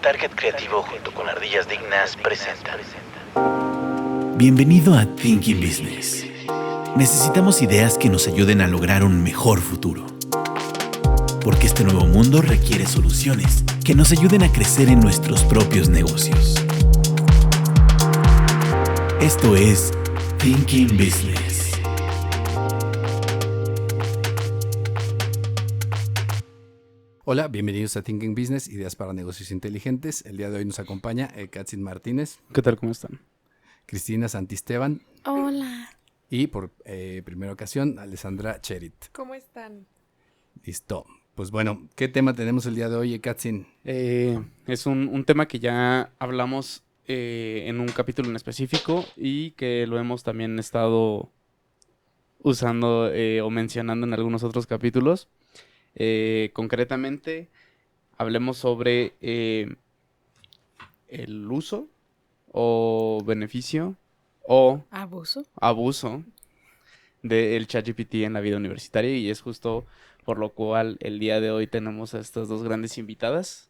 Target Creativo junto con Ardillas Dignas presenta. Bienvenido a Thinking Business. Necesitamos ideas que nos ayuden a lograr un mejor futuro. Porque este nuevo mundo requiere soluciones que nos ayuden a crecer en nuestros propios negocios. Esto es Thinking Business. Hola, bienvenidos a Thinking Business, ideas para negocios inteligentes. El día de hoy nos acompaña Katzin Martínez, ¿Qué tal? ¿Cómo están? Cristina Santisteban Hola. y por primera ocasión Alessandra Cherit. ¿Cómo están? Listo. Pues bueno, ¿qué tema tenemos el día de hoy, Katzin? Es un tema que ya hablamos en un capítulo en específico y que lo hemos también estado usando o mencionando en algunos otros capítulos. Concretamente, hablemos sobre el uso o beneficio o abuso del ChatGPT en la vida universitaria, y es justo por lo cual el día de hoy tenemos a estas dos grandes invitadas,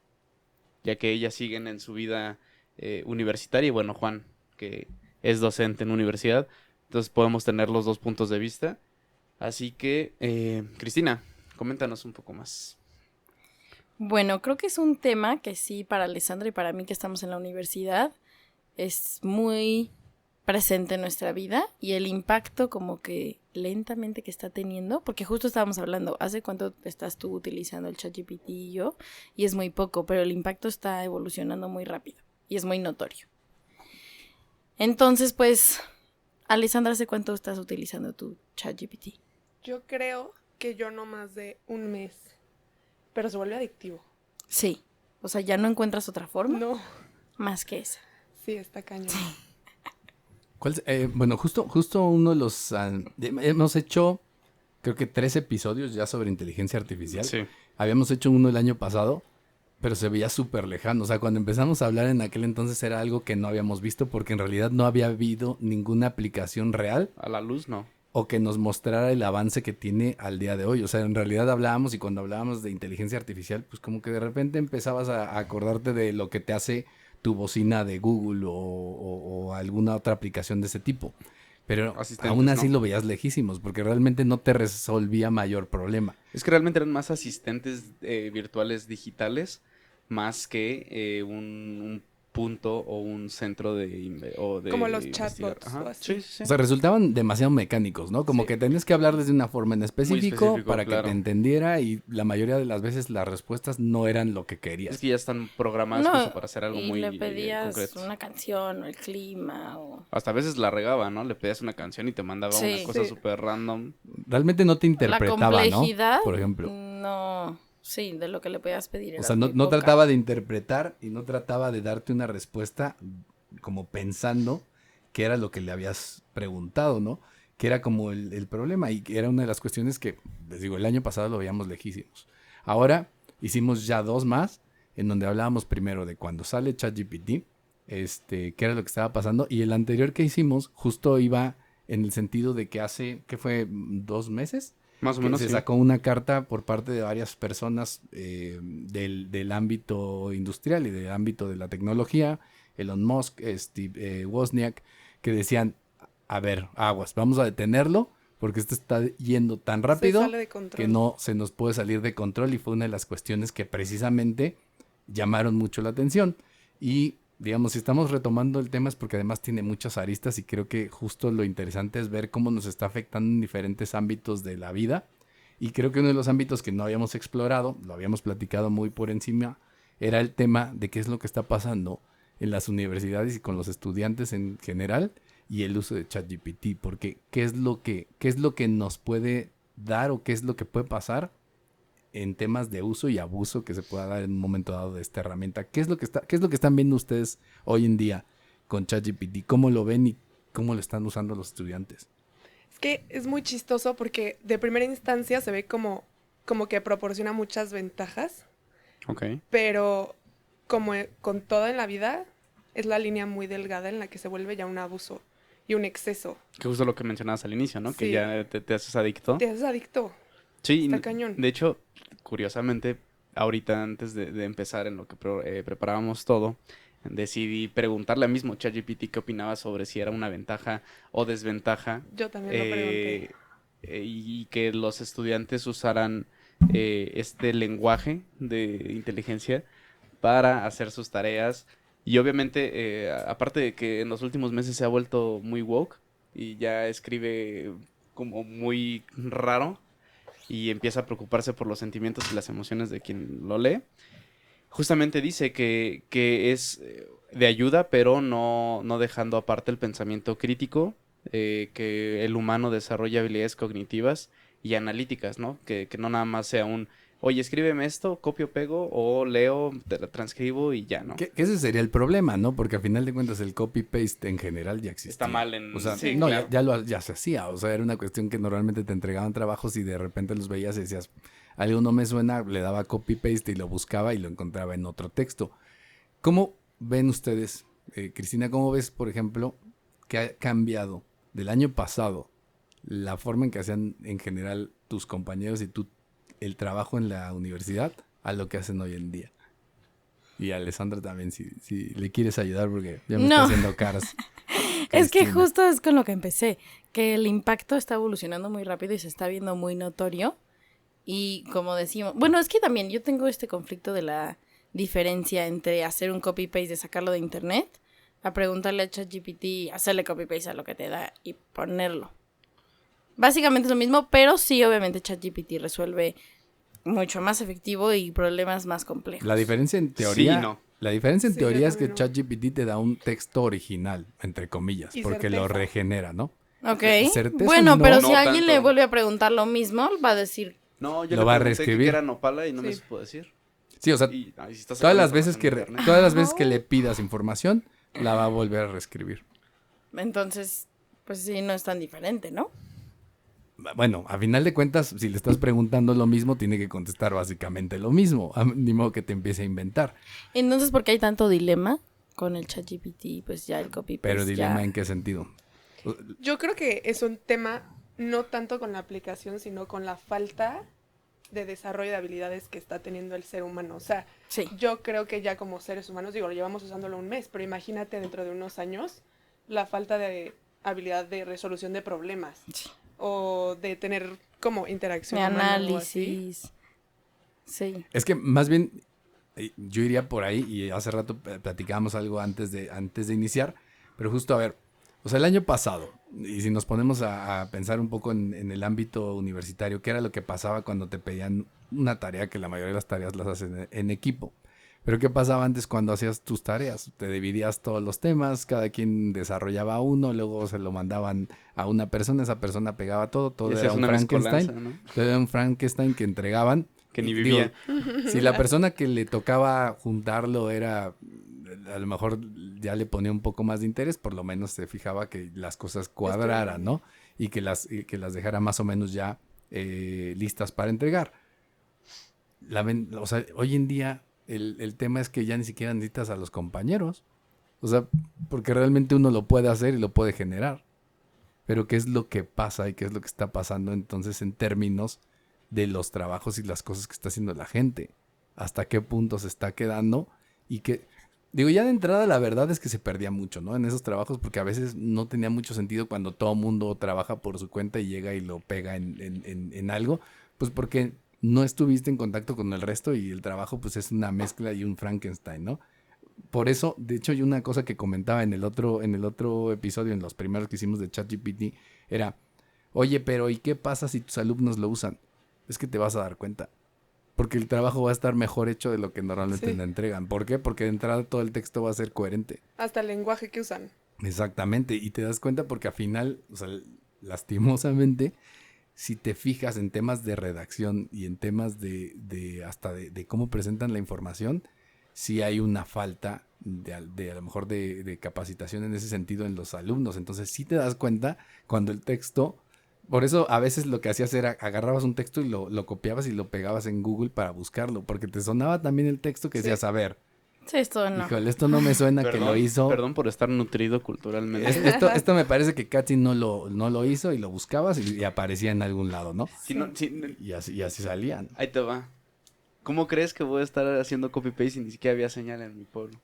ya que ellas siguen en su vida universitaria, y bueno, Juan, que es docente en universidad, entonces podemos tener los dos puntos de vista. Así que, Cristina, coméntanos un poco más. Bueno, creo que es un tema que sí, para Alessandra y para mí que estamos en la universidad, es muy presente en nuestra vida, y el impacto como que lentamente que está teniendo, porque justo estábamos hablando, ¿hace cuánto estás tú utilizando el ChatGPT y yo? Y es muy poco, pero el impacto está evolucionando muy rápido y es muy notorio. Entonces, pues, Alessandra, ¿hace cuánto estás utilizando tu ChatGPT? Yo creo que yo no más de un mes, pero se vuelve adictivo. Sí, o sea, ¿ya no encuentras otra forma? No, Más que esa. sí, está cañón. Bueno, justo uno de los... hemos hecho, creo que 3 episodios ya sobre inteligencia artificial. Sí. Habíamos hecho uno el año pasado, pero se veía súper lejano. O sea, cuando empezamos a hablar en aquel entonces era algo que no habíamos visto, porque en realidad no había habido ninguna aplicación real A la luz, no. o que nos mostrara el avance que tiene al día de hoy. O sea, en realidad hablábamos, y cuando hablábamos de inteligencia artificial, pues como que de repente empezabas a acordarte de lo que te hace tu bocina de Google o alguna otra aplicación de ese tipo. Pero Asistentes, aún así ¿no? lo veías lejísimos, porque realmente no te resolvía mayor problema. Es que realmente eran más asistentes virtuales digitales, más que un punto o un centro de Como los investigar. chatbots Ajá. o así. Sí, sí, sí. O sea, resultaban demasiado mecánicos, ¿no? Como Sí. que tenías que hablarles de una forma en específico, para claro. que te entendiera, y la mayoría de las veces las respuestas no eran lo que querías. Es que ya están programadas justo para hacer algo y muy le pedías concreto. una canción o el clima o... Hasta a veces la regaba, ¿no? Le pedías una canción y te mandaba Sí. una cosa Sí. súper random. Realmente no te La interpretaba, complejidad, ¿no? Por ejemplo. no, sí, de lo que le podías pedir. O era sea, no muy poca. trataba de interpretar y no trataba de darte una respuesta como pensando que era lo que le habías preguntado, ¿no? Que era como el problema, y que era una de las cuestiones que, les digo, el año pasado lo veíamos lejísimos. Ahora hicimos ya 2 más, en donde hablábamos primero de cuando sale ChatGPT, qué era lo que estaba pasando, y el anterior que hicimos justo iba en el sentido de que hace, ¿qué fue? 2 meses. Más o Que menos, se sí. sacó una carta por parte de varias personas del ámbito industrial y del ámbito de la tecnología, Elon Musk, Steve Wozniak, que decían, a ver, aguas, vamos a detenerlo, porque esto está yendo tan rápido Se sale de control. que no se nos puede salir de control, y fue una de las cuestiones que precisamente llamaron mucho la atención. Y digamos, si estamos retomando el tema es porque además tiene muchas aristas, y creo que justo lo interesante es ver cómo nos está afectando en diferentes ámbitos de la vida. Y creo que uno de los ámbitos que no habíamos explorado, lo habíamos platicado muy por encima, era el tema de qué es lo que está pasando en las universidades y con los estudiantes en general, y el uso de ChatGPT, porque qué es lo que nos puede dar, o qué es lo que puede pasar en temas de uso y abuso que se pueda dar en un momento dado de esta herramienta. ¿Qué es lo que están viendo ustedes hoy en día con ChatGPT? ¿Cómo lo ven y cómo lo están usando los estudiantes? Es que es muy chistoso porque de primera instancia se ve como que proporciona muchas ventajas, Ok. pero como con todo en la vida, es la línea muy delgada en la que se vuelve ya un abuso y un exceso. Que justo lo que mencionabas al inicio, ¿no? Que Sí. ya te haces adicto. Te haces adicto. Sí, Está cañón. de hecho, curiosamente, ahorita antes de empezar en lo que preparábamos todo, decidí preguntarle al mismo ChatGPT qué opinaba sobre si era una ventaja o desventaja. Yo también lo pregunté. Y que los estudiantes usaran este lenguaje de inteligencia para hacer sus tareas. Y obviamente, aparte de que en los últimos meses se ha vuelto muy woke y ya escribe como muy raro y empieza a preocuparse por los sentimientos y las emociones de quien lo lee, justamente dice que es de ayuda, pero no dejando aparte el pensamiento crítico, que el humano desarrolla habilidades cognitivas y analíticas, ¿no? Que no nada más sea oye, escríbeme esto, copio, pego, o leo, te la transcribo y ya, ¿no? Que ese sería el problema, ¿no? Porque al final de cuentas el copy-paste en general ya existía. Está mal en... O sea, sí, no, claro. ya se hacía. O sea, era una cuestión que normalmente te entregaban trabajos y de repente los veías y decías, algo no me suena, le daba copy-paste y lo buscaba y lo encontraba en otro texto. ¿Cómo ven ustedes, Cristina, cómo ves, por ejemplo, que ha cambiado del año pasado la forma en que hacían en general tus compañeros y tú el trabajo en la universidad a lo que hacen hoy en día? Y a Alessandra también, si le quieres ayudar, porque ya me está haciendo caras. Es que justo es con lo que empecé, que el impacto está evolucionando muy rápido y se está viendo muy notorio. Y como decimos, bueno, es que también yo tengo este conflicto de la diferencia entre hacer un copy-paste de sacarlo de internet, a preguntarle a ChatGPT, hacerle copy-paste a lo que te da y ponerlo. Básicamente es lo mismo, pero sí, obviamente ChatGPT resuelve mucho más efectivo y problemas más complejos. La diferencia en teoría, Sí, no. La diferencia en teoría es que no. ChatGPT te da un texto original, entre comillas, Y porque certeza. lo regenera, ¿no? Ok. Certeza Bueno, no, pero no si alguien tanto. le vuelve a preguntar lo mismo, va a decir... No, yo Lo le va a pregunté reescribir. que era nopala y no me Sí. supo decir. Sí, o sea, Y si está todas sacando las veces información de internet. todas las veces que le pidas información, la va a volver a reescribir. Entonces, pues sí, no es tan diferente, ¿no? Bueno, a final de cuentas, si le estás preguntando lo mismo, tiene que contestar básicamente lo mismo. Ni modo que te empiece a inventar. Entonces, ¿por qué hay tanto dilema con el ChatGPT? Pues ya el copy-paste Pero dilema ya... ¿en qué sentido? Yo creo que es un tema no tanto con la aplicación, sino con la falta de desarrollo de habilidades que está teniendo el ser humano. O sea, Sí. yo creo que ya como seres humanos, digo, lo llevamos usándolo un mes, pero imagínate dentro de unos años la falta de habilidad de resolución de problemas. Sí. O de tener como interacción De humana o así. análisis. Sí. Es que más bien yo iría por ahí y hace rato platicábamos algo antes de iniciar, pero justo a ver, o sea, el año pasado, y si nos ponemos a pensar un poco en el ámbito universitario, ¿qué era lo que pasaba cuando te pedían una tarea que la mayoría de las tareas las hacen en equipo? Pero ¿qué pasaba antes cuando hacías tus tareas? Te dividías todos los temas, cada quien desarrollaba uno, luego se lo mandaban a una persona, esa persona pegaba todo Y era esa es un una Frankenstein, mezcolanza, ¿no? todo era un Frankenstein que entregaban. Que ni Digo, vivía. si la persona que le tocaba juntarlo era, a lo mejor ya le ponía un poco más de interés, por lo menos se fijaba que las cosas cuadraran, ¿no? Y que las dejara más o menos ya listas para entregar. O sea, hoy en día el tema es que ya ni siquiera necesitas a los compañeros. O sea, porque realmente uno lo puede hacer y lo puede generar. Pero ¿qué es lo que pasa y qué es lo que está pasando entonces en términos de los trabajos y las cosas que está haciendo la gente? ¿Hasta qué punto se está quedando? Y que, digo, ya de entrada la verdad es que se perdía mucho, ¿no? En esos trabajos, porque a veces no tenía mucho sentido cuando todo mundo trabaja por su cuenta y llega y lo pega en algo, pues porque no estuviste en contacto con el resto y el trabajo pues es una mezcla y un Frankenstein, ¿no? Por eso, de hecho, hay una cosa que comentaba en el otro episodio, en los primeros que hicimos de ChatGPT, era, oye, pero ¿y qué pasa si tus alumnos lo usan? Es que te vas a dar cuenta. Porque el trabajo va a estar mejor hecho de lo que normalmente Sí. le entregan. ¿Por qué? Porque de entrada todo el texto va a ser coherente. Hasta el lenguaje que usan. Exactamente. Y te das cuenta porque al final, o sea, lastimosamente, si te fijas en temas de redacción y en temas de cómo presentan la información, sí hay una falta de a lo mejor de capacitación en ese sentido en los alumnos. Entonces sí te das cuenta cuando el texto... Por eso a veces lo que hacías era agarrabas un texto y lo copiabas y lo pegabas en Google para buscarlo, porque te sonaba también el texto que Sí. decías, a ver, Sí, esto no. híjole, esto no me suena que lo hizo. Perdón por estar nutrido culturalmente. Esto me parece que Katy no lo hizo y lo buscabas y aparecía en algún lado, ¿no? Si no- si- Y así salían. ahí te va. ¿Cómo crees que voy a estar haciendo copy-paste si ni siquiera había señal en mi pueblo?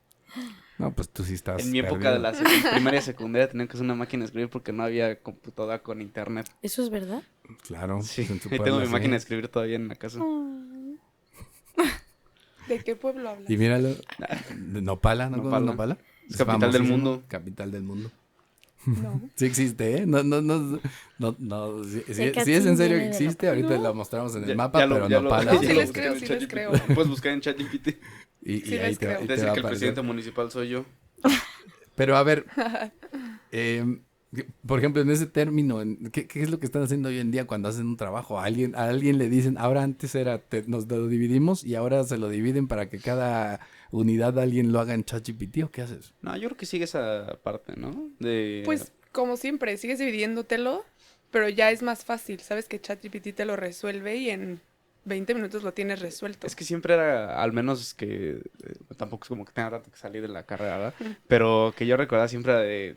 No, pues tú sí estás En mi época de la primaria y secundaria tenían que hacer una máquina de escribir porque no había computadora con internet. ¿Eso es verdad? Claro. Sí, pues en tu ahí tengo pueblo, mi sí. máquina de escribir todavía en la casa. ¿De qué pueblo hablas? Y míralo. De Nopala, ¿no? Nopala. Nopala. Es capital del famosísimo, mundo. Capital del mundo. No. Sí existe, ¿eh? No, sí es en serio que existe. Ahorita lo mostramos en el mapa, pero Nopala. No, sí sí les existe. creo, sí les creo. Puedes buscar en ChatGPT. Y Sí ahí les te, creo. ahí te Decir va a que el aparecer. presidente municipal soy yo. Pero a ver, por ejemplo, en ese término, ¿qué es lo que están haciendo hoy en día cuando hacen un trabajo? A alguien le dicen, ahora antes era, nos lo dividimos y ahora se lo dividen para que cada unidad alguien lo haga en ChatGPT, ¿o qué haces? No, yo creo que sigue esa parte, ¿no? De... Pues, como siempre, sigues dividiéndotelo, pero ya es más fácil. Sabes que ChatGPT te lo resuelve y en 20 minutos lo tienes resuelto. Es que siempre era, al menos que tampoco es como que tenga tanto que salir de la carrera, ¿verdad? Pero que yo recordaba siempre de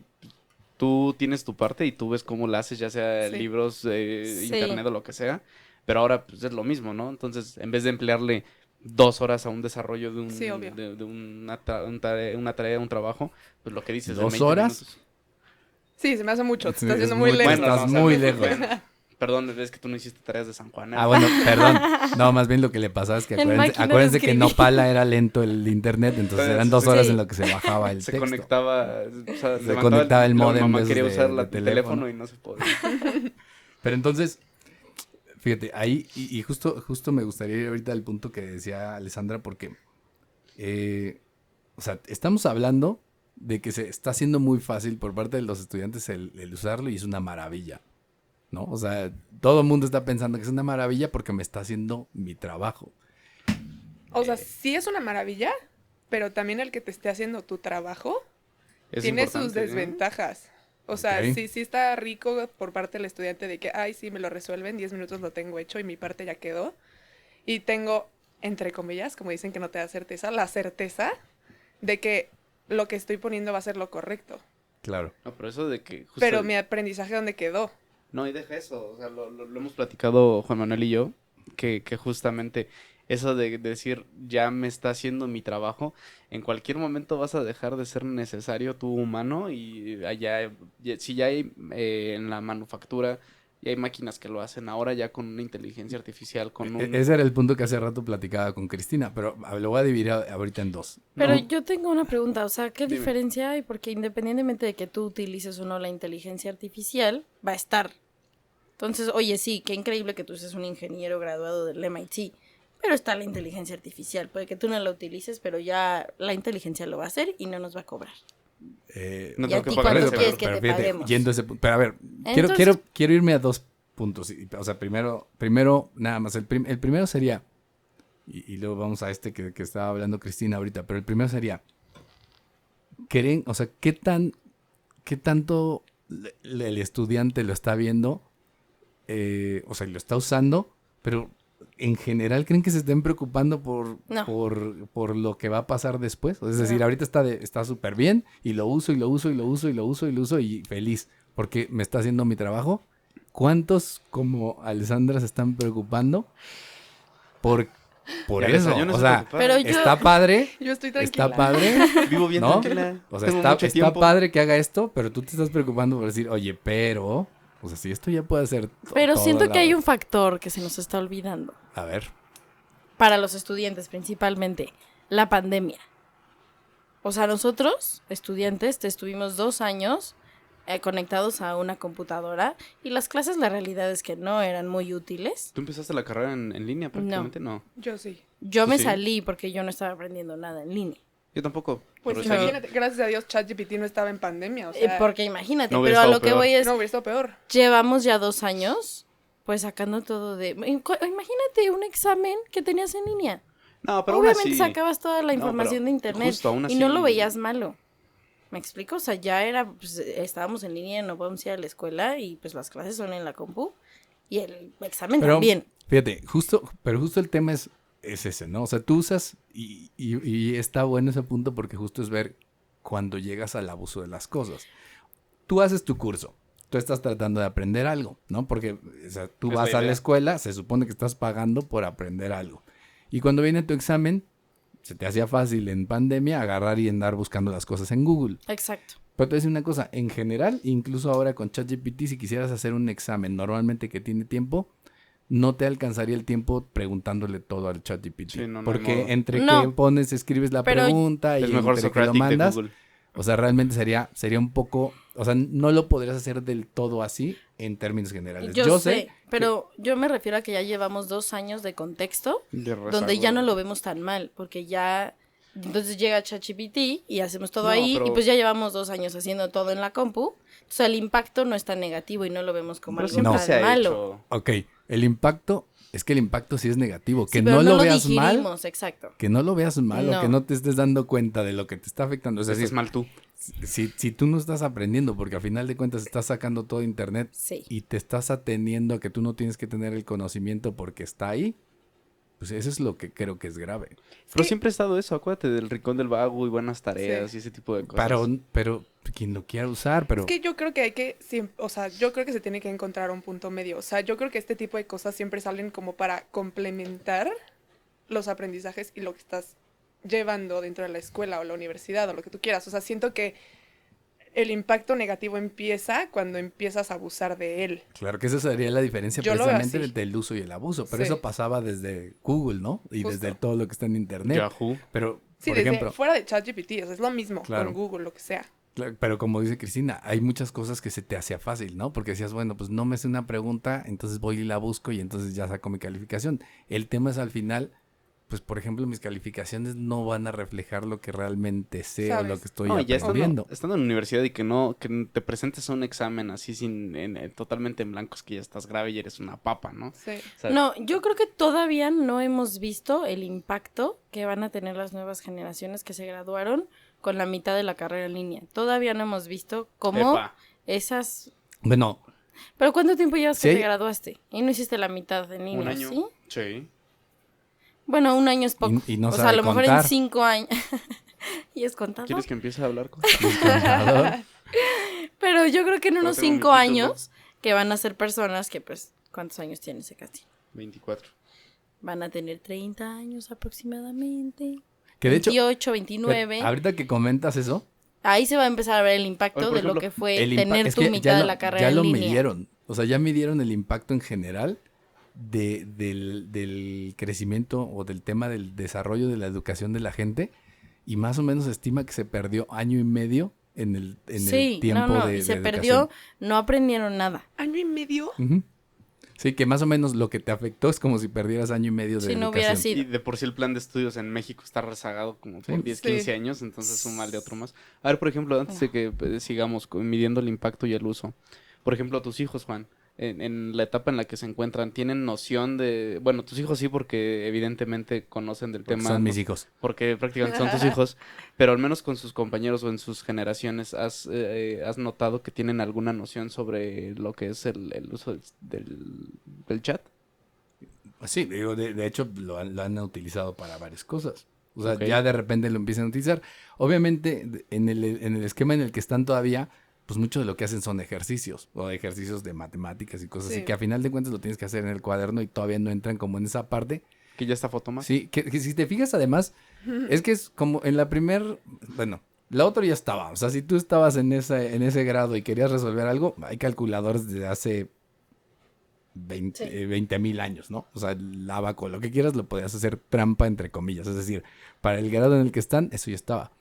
tú tienes tu parte y tú ves cómo la haces, ya sea Sí. libros, Sí. internet o lo que sea, pero ahora pues, es lo mismo, ¿no? Entonces, en vez de emplearle 2 horas a un desarrollo de, Sí, obvio. de una tarea, un trabajo, pues lo que dices de 2 20 horas. minutos. Sí, se me hace mucho. Te Sí, estás es yendo muy lejos. Bueno, Estás no, o sea, muy no, lejos. bueno, perdón, es que tú no hiciste tareas de San Juan. ¿eh? Ah, bueno, perdón. No, más bien lo que le pasaba es que En máquina de acuérdense que escribir. Nopala era lento el internet, entonces Entonces, eran 2 horas sí. en lo que se bajaba el Se texto. conectaba, o sea, Se conectaba el módem Mi mamá de esos quería de- usar de el teléfono. teléfono y no se podía. Pero entonces, fíjate, ahí, y justo me gustaría ir ahorita al punto que decía Alessandra, porque, o sea, estamos hablando de que se está haciendo muy fácil por parte de los estudiantes el usarlo y es una maravilla, ¿no? O sea, todo el mundo está pensando que es una maravilla porque me está haciendo mi trabajo. O sea, sí es una maravilla, pero también el que te esté haciendo tu trabajo Es tiene sus importante, ¿eh? desventajas. O sea, Ok. sí está rico por parte del estudiante de que, ay, sí, me lo resuelven, 10 minutos lo tengo hecho y mi parte ya quedó. Y tengo, entre comillas, como dicen que no te da certeza, la certeza de que lo que estoy poniendo va a ser lo correcto. Claro. No, pero eso de que... justo- Pero mi aprendizaje, ¿dónde quedó? No, y deja eso, o sea, lo hemos platicado Juan Manuel y yo, que justamente eso de decir, ya me está haciendo mi trabajo, en cualquier momento vas a dejar de ser necesario tú humano y allá, si ya hay en la manufactura, ya hay máquinas que lo hacen ahora ya con una inteligencia artificial, con un... Ese era el punto que hace rato platicaba con Cristina, pero lo voy a dividir ahorita en 2. Pero No. yo tengo una pregunta, o sea, ¿qué Dime. diferencia hay? Porque independientemente de que tú utilices o no la inteligencia artificial, va a estar. Entonces, oye, sí, qué increíble que tú seas un ingeniero graduado del MIT, pero está la inteligencia artificial. Puede que tú no la utilices, pero ya la inteligencia lo va a hacer y no nos va a cobrar. No ¿Y a tengo que ti pagar cuándo ese, quieres pero- que te paguemos? Yendo a ese punto. Pero a ver, Entonces- quiero irme a 2 puntos. O sea, primero nada más. El primero sería, y luego vamos a este que estaba hablando Cristina ahorita, pero el primero sería, o sea, ¿qué tanto el estudiante lo está viendo? O sea, lo está usando, pero en general, ¿creen que se estén preocupando No. por lo que va a pasar después? Es decir, No. ahorita está súper bien y lo uso y feliz porque me está haciendo mi trabajo. ¿Cuántos como Alessandra se están preocupando por Ya ves, eso? yo no O estoy sea, preocupado. Pero yo- está padre, Yo estoy tranquila. está padre, Vivo bien ¿no? tranquila. O sea, tengo está mucho tiempo. padre que haga esto, pero tú te estás preocupando por decir, oye, pero, o sea, si esto ya puede ser Pero todo siento la- que hay un factor que se nos está olvidando. A ver, Para los estudiantes principalmente, la pandemia. O sea, nosotros, estudiantes, estuvimos 2 años conectados a una computadora y las clases, la realidad es que no eran muy útiles. ¿Tú empezaste la carrera en línea prácticamente? No. Yo sí. Yo ¿Tú me sí? salí porque yo no estaba aprendiendo nada en línea. Yo tampoco. Pues pero seguí. imagínate, gracias a Dios ChatGPT no estaba en pandemia, o sea, Porque imagínate, no hubiera pero a estado lo que peor. voy es, no hubiera estado peor. llevamos ya 2 años pues sacando todo de... Imagínate un examen que tenías en línea. No, pero aún Obviamente así- sacabas toda la No, información pero de internet justo aún y así- no lo veías malo. ¿Me explico? O sea, ya era, pues, estábamos en línea, no podemos ir a la escuela y pues las clases son en la compu y el examen pero también. fíjate, justo el tema es ese, ¿no? O sea, tú usas y está bueno ese punto porque justo es ver cuando llegas al abuso de las cosas. Tú haces tu curso, tú estás tratando de aprender algo, ¿no? Porque o sea, tú Es vas la a la idea. escuela, se supone que estás pagando por aprender algo. Y cuando viene tu examen, se te hacía fácil en pandemia agarrar y andar buscando las cosas en Google. Exacto. Pero te voy a decir una cosa, en general, incluso ahora con ChatGPT, si quisieras hacer un examen normalmente que tiene tiempo, no te alcanzaría el tiempo preguntándole todo al ChatGPT. Sí, no, porque entre No. que pones, escribes la Pero pregunta y Es mejor entre que lo Socratic de mandas, Google. o sea, realmente sería un poco, o sea, no lo podrías hacer del todo así en términos generales. Yo sé, pero yo me refiero a que ya llevamos 2 años de contexto De donde ya no lo vemos tan mal, porque ya, entonces llega ChatGPT y hacemos todo ahí, pero- y pues ya llevamos 2 años haciendo todo en la compu, entonces el impacto no es tan negativo y no lo vemos como Pero algo siempre No. tan se ha malo. hecho. Ok, el impacto sí es negativo. Sí, Que pero no lo veas mal, digerimos, exacto. que no lo veas mal o No. que no te estés dando cuenta de lo que te está afectando. Es Estás decir, mal tú. si tú no estás aprendiendo, porque a final de cuentas estás sacando todo de internet Sí. y te estás ateniendo a que tú no tienes que tener el conocimiento porque está ahí, pues eso es lo que creo que es grave. Pero siempre ha estado eso, acuérdate del rincón del vago y buenas tareas Sí. y ese tipo de cosas. Pero quien lo quiera usar, pero Es que yo creo que hay que, o sea, yo creo que se tiene que encontrar un punto medio. O sea, yo creo que este tipo de cosas siempre salen como para complementar los aprendizajes y lo que estás llevando dentro de la escuela o la universidad o lo que tú quieras. O sea, siento que el impacto negativo empieza cuando empiezas a abusar de él. claro que esa sería la diferencia Yo lo veo precisamente así. del uso y el abuso. Pero Sí. eso pasaba desde Google, ¿no? Y Justo. desde todo lo que está en internet. Yahoo. Pero, Sí, por desde ejemplo, fuera de ChatGPT, o sea, es lo mismo Claro. con Google, lo que sea. claro, pero como dice Cristina, hay muchas cosas que se te hacía fácil, ¿no? Porque decías, bueno, pues no me sé una pregunta, entonces voy y la busco y entonces ya saco mi calificación. El tema es al final, pues por ejemplo, mis calificaciones no van a reflejar lo que realmente sé o ¿Sabes? lo que estoy No, ya aprendiendo. estando en la universidad y que te presentes a un examen así totalmente en blancos, que ya estás grave y eres una papa, ¿no? Sí. O sea, No, yo creo que todavía no hemos visto el impacto que van a tener las nuevas generaciones que se graduaron con la mitad de la carrera en línea. Todavía no hemos visto cómo epa. esas... Bueno, ¿Pero cuánto tiempo llevas Sí que hay- te graduaste? Y no hiciste la mitad en línea, Un año. ¿sí? Sí. Bueno, un año es poco. Y no o sea, sabe a lo mejor contar. en 5 años... ¿Y es contado? ¿Quieres que empiece a hablar con contador. Pero yo creo que en unos tengo mi 5 título. años que van a ser personas que, pues, ¿cuántos años tiene ese casting? 24? Van a tener 30 años aproximadamente. Que de hecho, 28, 29. ahorita que comentas eso, Ahí se va a empezar a ver el impacto Oye, por de lo ejemplo, que fue el tener es tu que mitad de la carrera ya en lo línea. midieron. O sea, ya midieron el impacto en general del crecimiento o del tema del desarrollo de la educación de la gente. Y más o menos se estima que se perdió año y medio en el Sí, tiempo no, de y se de perdió, educación. no aprendieron nada. ¿Año y medio? Ujú. Sí, que más o menos lo que te afectó es como si perdieras año y medio de Si no educación. hubiera sido. Y de por sí el plan de estudios en México está rezagado como por Sí. 10, Sí. 15 años, entonces súmale otro más. A ver, por ejemplo, antes de que sigamos midiendo el impacto y el uso. Por ejemplo, tus hijos, Juan, en la etapa en la que se encuentran, ¿tienen noción de...? Bueno, tus hijos sí, porque evidentemente conocen del Porque tema. son ¿no? mis hijos. Porque prácticamente son tus hijos, pero al menos con sus compañeros o en sus generaciones, ¿has notado que tienen alguna noción sobre lo que es el uso del chat? Sí, digo, de hecho lo han utilizado para varias cosas. O sea, Ok. ya de repente lo empiezan a utilizar. Obviamente, en el esquema en el que están todavía, pues mucho de lo que hacen son ejercicios, o ejercicios de matemáticas y cosas así, Sí. que a final de cuentas lo tienes que hacer en el cuaderno y todavía no entran como en esa parte. Que ya está foto más. Sí, que si te fijas además, es que es como en bueno, la otra ya estaba. O sea, si tú estabas en ese grado y querías resolver algo, hay calculadores de hace 20,000 años, ¿no? O sea, el abaco, lo que quieras, lo podías hacer trampa entre comillas. Es decir, para el grado en el que están, eso ya estaba.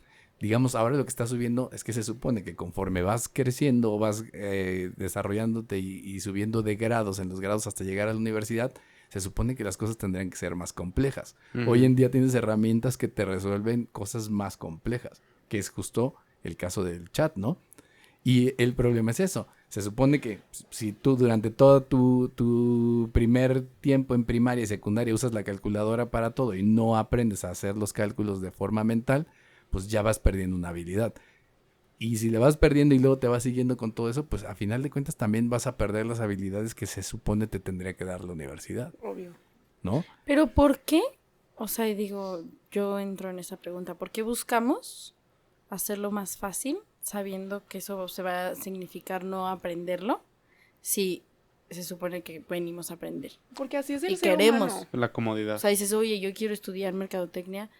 Digamos, ahora lo que está subiendo es que se supone que conforme vas creciendo o vas desarrollándote y subiendo de grados en los grados hasta llegar a la universidad, se supone que las cosas tendrían que ser más complejas. Ujú. Hoy en día tienes herramientas que te resuelven cosas más complejas, que es justo el caso del chat, ¿no? Y el problema es eso. Se supone que si tú durante todo tu primer tiempo en primaria y secundaria usas la calculadora para todo y no aprendes a hacer los cálculos de forma mental, pues ya vas perdiendo una habilidad. Y si le vas perdiendo y luego te vas siguiendo con todo eso, pues a final de cuentas también vas a perder las habilidades que se supone te tendría que dar la universidad, Obvio. ¿no? Pero ¿por qué? O sea, digo, yo entro en esa pregunta. ¿Por qué buscamos hacerlo más fácil sabiendo que eso se va a significar no aprenderlo? Si se supone que venimos a aprender. Porque así es el y ser queremos. humano. La comodidad. O sea, dices, oye, yo quiero estudiar mercadotecnia,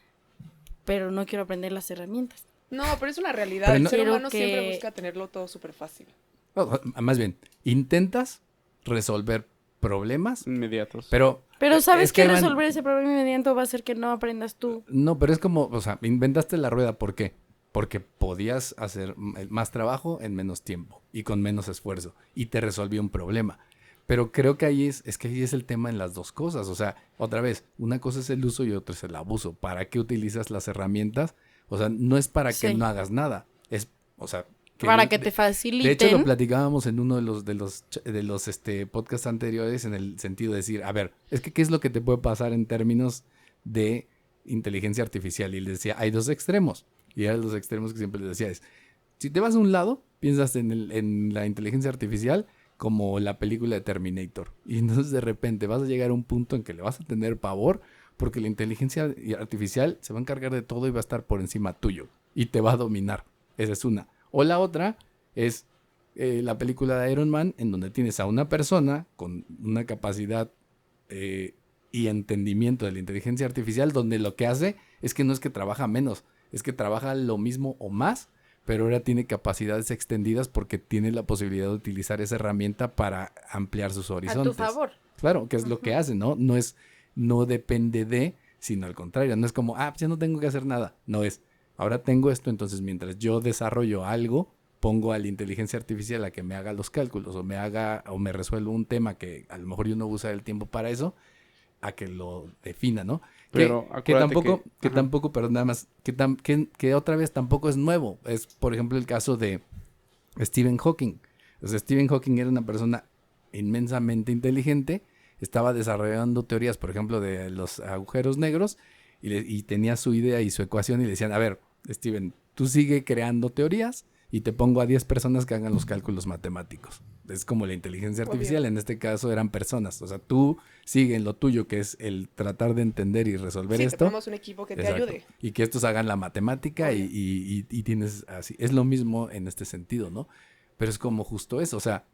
pero no quiero aprender las herramientas. No, pero es una realidad. Pero El no- ser Quiero humano que- siempre busca tenerlo todo súper fácil. Más bien, intentas resolver problemas, Inmediatos. pero... Pero sabes es que que van- resolver ese problema inmediato va a hacer que no aprendas tú. No, pero es como, o sea, inventaste la rueda, ¿por qué? Porque podías hacer más trabajo en menos tiempo y con menos esfuerzo y te resolvió un problema. Pero creo que ahí es que ahí es el tema en las dos cosas. O sea, otra vez, una cosa es el uso y otra es el abuso. ¿Para qué utilizas las herramientas? O sea, no es para que Sí. no hagas nada. Es, o sea, Para que te faciliten. de hecho, lo platicábamos en uno de los podcasts anteriores en el sentido de decir, a ver, es que ¿qué es lo que te puede pasar en términos de inteligencia artificial? Y les decía, hay dos extremos. Y eran los extremos que siempre les decía es, si te vas a un lado, piensas en la inteligencia artificial como la película de Terminator. Y entonces de repente vas a llegar a un punto en que le vas a tener pavor porque la inteligencia artificial se va a encargar de todo y va a estar por encima tuyo. Y te va a dominar. Esa es una. O la otra es la película de Iron Man, en donde tienes a una persona con una capacidad y entendimiento de la inteligencia artificial, donde lo que hace es que no es que trabaja menos, es que trabaja lo mismo o más, pero ahora tiene capacidades extendidas porque tiene la posibilidad de utilizar esa herramienta para ampliar sus a horizontes. tu favor. Claro, que es lo que hace, ¿no? No depende de, sino al contrario, no es como, pues ya no tengo que hacer nada. No es, ahora tengo esto, entonces mientras yo desarrollo algo, pongo a la inteligencia artificial a que me haga los cálculos o me resuelva un tema que a lo mejor yo no voy a usar el tiempo para eso, a que lo defina, ¿no? Pero que acuérdate tampoco, perdón, nada más, que otra vez tampoco es nuevo. Es, por ejemplo, el caso de Stephen Hawking. O sea, Stephen Hawking era una persona inmensamente inteligente, estaba desarrollando teorías, por ejemplo, de los agujeros negros, y tenía su idea y su ecuación, y le decían, a ver, Steven, tú sigue creando teorías y te pongo a 10 personas que hagan los cálculos matemáticos. Es como la inteligencia artificial, en este caso eran personas. O sea, tú sigue en lo tuyo, que es el tratar de entender y resolver esto. Tenemos un equipo que te ayude. Y que estos hagan la matemática y tienes así. Es lo mismo en este sentido, ¿no? Pero es como justo eso. O sea,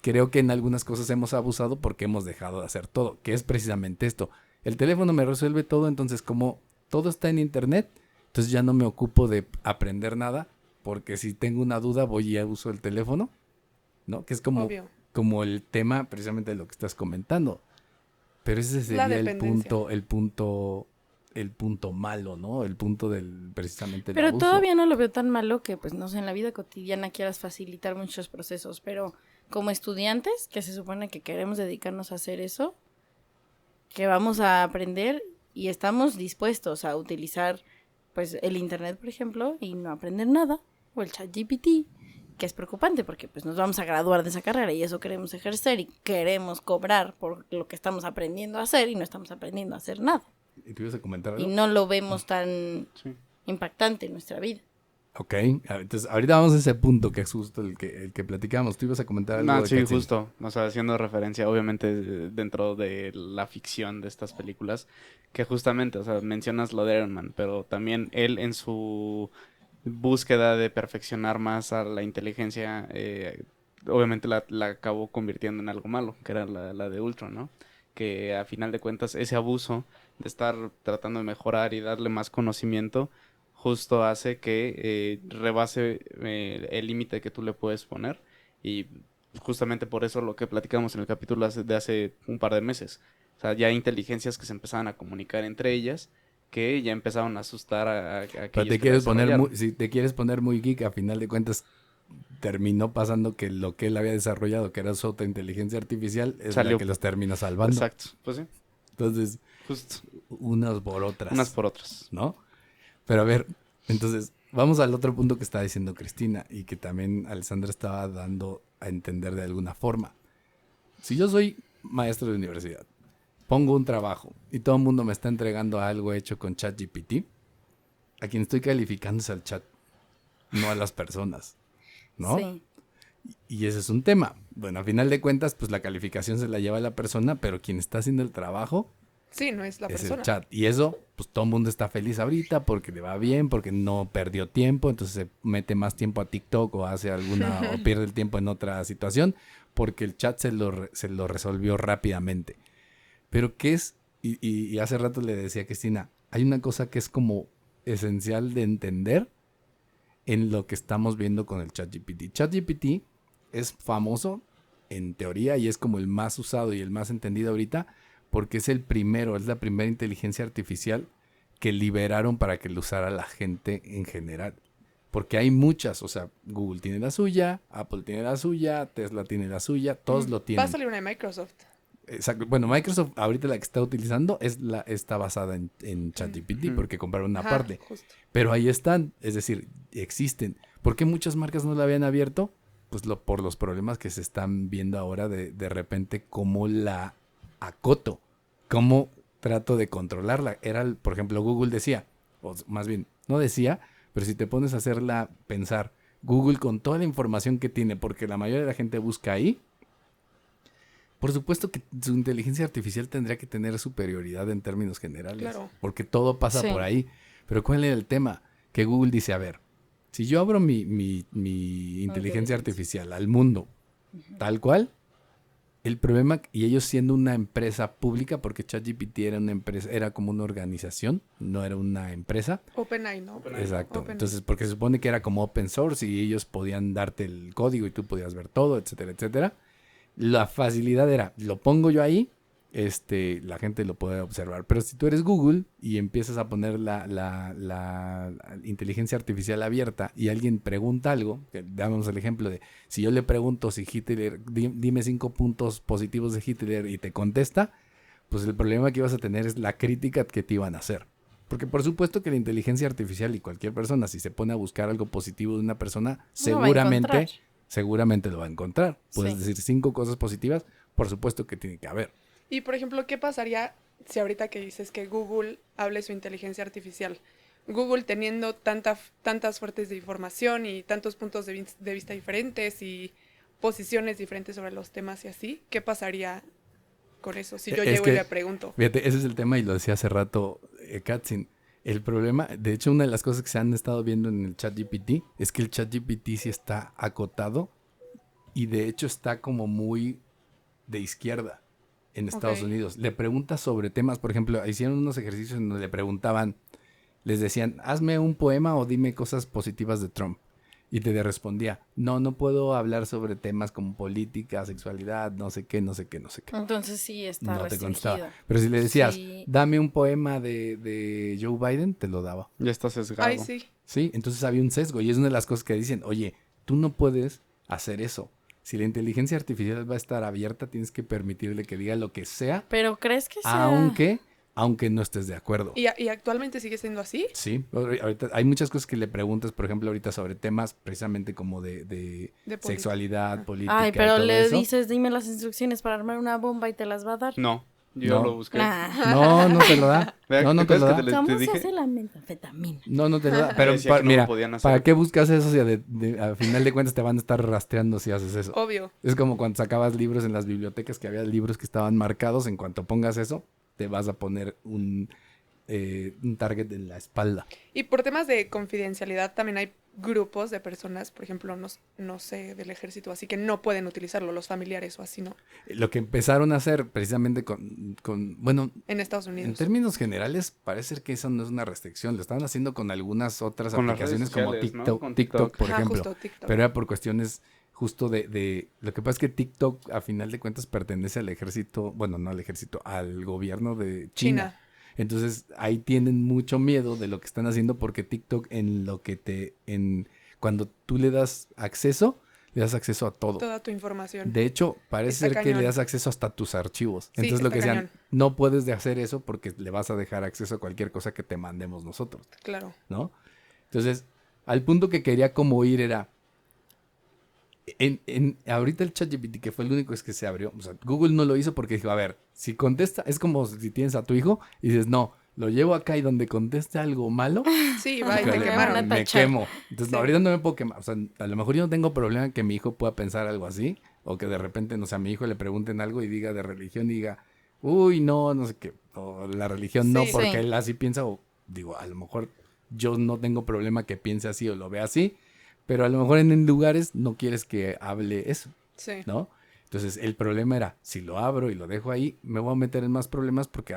creo que en algunas cosas hemos abusado porque hemos dejado de hacer todo, que es precisamente esto. El teléfono me resuelve todo, entonces como todo está en internet, entonces ya no me ocupo de aprender nada, porque si tengo una duda voy y uso el teléfono, ¿no? Que es como el tema precisamente de lo que estás comentando. Pero ese sería el punto malo, ¿no? El punto del precisamente el Pero abuso. todavía no lo veo tan malo que, pues, no sé, en la vida cotidiana quieras facilitar muchos procesos, pero como estudiantes, que se supone que queremos dedicarnos a hacer eso, que vamos a aprender y estamos dispuestos a utilizar, pues, el internet, por ejemplo, y no aprender nada, o el ChatGPT, que es preocupante porque, pues, nos vamos a graduar de esa carrera y eso queremos ejercer y queremos cobrar por lo que estamos aprendiendo a hacer y no estamos aprendiendo a hacer nada. ¿Y tú ibas a comentar algo? Y no lo vemos tan impactante en nuestra vida. Ok, entonces ahorita vamos a ese punto que es justo el que platicamos. ¿Tú ibas a comentar algo? No, sí, justo. O sea, haciendo referencia, obviamente, dentro de la ficción de estas películas, que justamente, o sea, mencionas lo de Iron Man, pero también él en su búsqueda de perfeccionar más a la inteligencia, obviamente la acabó convirtiendo en algo malo, que era la de Ultron, ¿no? Que a final de cuentas ese abuso de estar tratando de mejorar y darle más conocimiento justo hace que rebase el límite que tú le puedes poner, y justamente por eso lo que platicamos en el capítulo de hace un par de meses. O sea, ya hay inteligencias que se empezaban a comunicar entre ellas que ya empezaron a asustar a Pero te quieres poner si te quieres poner muy geek, a final de cuentas terminó pasando que lo que él había desarrollado, que era su otra inteligencia artificial, es la que los termina salvando. Exacto, pues sí. Entonces, justo unas por otras. Unas por otras. ¿No? Pero a ver, entonces, vamos al otro punto que está diciendo Cristina y que también Alessandra estaba dando a entender de alguna forma. Si yo soy maestro de universidad, pongo un trabajo y todo el mundo me está entregando algo hecho con ChatGPT, a quien estoy calificando es al chat, no a las personas, ¿no? Sí. Y ese es un tema. Bueno, a final de cuentas, pues la calificación se la lleva la persona, pero quien está haciendo el trabajo no es la persona. el chat. Y eso, pues todo el mundo está feliz ahorita porque le va bien, porque no perdió tiempo, entonces se mete más tiempo a TikTok o hace alguna, o pierde el tiempo en otra situación, porque el chat se lo resolvió rápidamente. Pero ¿qué es? Y hace rato le decía a Cristina, hay una cosa que es como esencial de entender en lo que estamos viendo con el ChatGPT. ChatGPT es famoso en teoría y es como el más usado y el más entendido ahorita porque es la primera inteligencia artificial que liberaron para que lo usara la gente en general. Porque hay muchas, o sea, Google tiene la suya, Apple tiene la suya, Tesla tiene la suya, todos lo tienen. Va a salir una de Microsoft. Exacto. Bueno, Microsoft ahorita la que está utilizando está basada en ChatGPT porque compraron una parte. Justo. Pero ahí están, es decir, existen. ¿Por qué muchas marcas no la habían abierto? Pues por los problemas que se están viendo ahora de repente cómo la acoto, cómo trato de controlarla. Por ejemplo, Google decía, o más bien, no decía, pero si te pones a hacerla pensar, Google con toda la información que tiene, porque la mayoría de la gente busca ahí, por supuesto que su inteligencia artificial tendría que tener superioridad en términos generales, Claro. porque todo pasa por ahí. Pero ¿cuál era el tema? Que Google dice, a ver, si yo abro mi inteligencia artificial al mundo, tal cual, el problema, y ellos siendo una empresa pública, porque ChatGPT era una empresa, era como una organización, no era una empresa. OpenAI, ¿no? Exacto. OpenAI. Entonces, porque se supone que era como open source y ellos podían darte el código y tú podías ver todo, etcétera, etcétera. La facilidad era, lo pongo yo ahí, la gente lo puede observar. Pero si tú eres Google y empiezas a poner la inteligencia artificial abierta y alguien pregunta algo, damos el ejemplo de, si yo le pregunto si Hitler, dime 5 puntos positivos de Hitler y te contesta, pues el problema que ibas a tener es la crítica que te iban a hacer. Porque por supuesto que la inteligencia artificial y cualquier persona, si se pone a buscar algo positivo de una persona, seguramente lo va a encontrar. Puedes decir 5 cosas positivas, por supuesto que tiene que haber. Y, por ejemplo, ¿qué pasaría si ahorita que dices que Google hable su inteligencia artificial? Google teniendo tantas fuentes de información y tantos puntos de vista diferentes y posiciones diferentes sobre los temas y así, ¿qué pasaría con eso? Si yo llego y le pregunto. Fíjate, ese es el tema y lo decía hace rato Katzin. El problema, de hecho, una de las cosas que se han estado viendo en el ChatGPT es que el ChatGPT sí está acotado y de hecho está como muy de izquierda en Estados Unidos. Le preguntas sobre temas, por ejemplo, hicieron unos ejercicios en donde le preguntaban, les decían, hazme un poema o dime cosas positivas de Trump. Y te respondía, no puedo hablar sobre temas como política, sexualidad, no sé qué. Entonces sí está no restringido. te constaba. Pero si le decías, dame un poema de Joe Biden, te lo daba. Ya está sesgado. Ay, sí. Sí, entonces había un sesgo. Y es una de las cosas que dicen, oye, tú no puedes hacer eso. Si la inteligencia artificial va a estar abierta, tienes que permitirle que diga lo que sea. Pero ¿crees que sea? Aunque no estés de acuerdo. ¿Y actualmente sigue siendo así? Sí, ahorita hay muchas cosas que le preguntas, por ejemplo, ahorita sobre temas precisamente como de sexualidad, política. Ay, pero y todo le eso. dices, dime las instrucciones para armar una bomba y te las va a dar. No, yo lo busqué. No te lo da. No te lo da. ¿Cómo se hace la metanfetamina? No te lo da. Pero mira, ¿para qué buscas eso si al final de cuentas te van a estar rastreando si haces eso? Obvio. Es como cuando sacabas libros en las bibliotecas que había libros que estaban marcados. En cuanto pongas eso, te vas a poner un target en la espalda. Y por temas de confidencialidad también hay grupos de personas, por ejemplo, no sé, del ejército, así que no pueden utilizarlo, los familiares o así, ¿no? Lo que empezaron a hacer precisamente bueno... En Estados Unidos. En términos generales, parece ser que eso no es una restricción. Lo estaban haciendo con algunas otras aplicaciones como TikTok, ¿no? TikTok, por ejemplo. Justo, TikTok. Pero era por cuestiones justo de... Lo que pasa es que TikTok, a final de cuentas, pertenece al ejército... Bueno, no al ejército, al gobierno de China. Entonces, ahí tienen mucho miedo de lo que están haciendo porque TikTok cuando tú le das acceso a todo. Toda tu información. De hecho, parece ser que le das acceso hasta a tus archivos. Sí, entonces, lo que decían, cañón. no puedes hacer eso porque le vas a dejar acceso a cualquier cosa que te mandemos nosotros. Claro. ¿No? Entonces, al punto que quería como ir era... ahorita el ChatGPT, que fue el único que se abrió, o sea, Google no lo hizo porque dijo, a ver, si contesta, es como si tienes a tu hijo y dices, no, lo llevo acá y donde conteste algo malo, Sí, va, y te quemaron. me quemo. Entonces, Sí. no, ahorita no me puedo quemar. O sea, a lo mejor yo no tengo problema en que mi hijo pueda pensar algo así, o que de repente, no sé, a mi hijo le pregunten algo y diga de religión y diga, uy, no sé qué, o la religión no, Sí. porque Sí. él así piensa, o digo, a lo mejor yo no tengo problema que piense así o lo vea así, pero a lo mejor en lugares no quieres que hable eso, Sí. ¿no? Entonces, el problema era, si lo abro y lo dejo ahí, me voy a meter en más problemas porque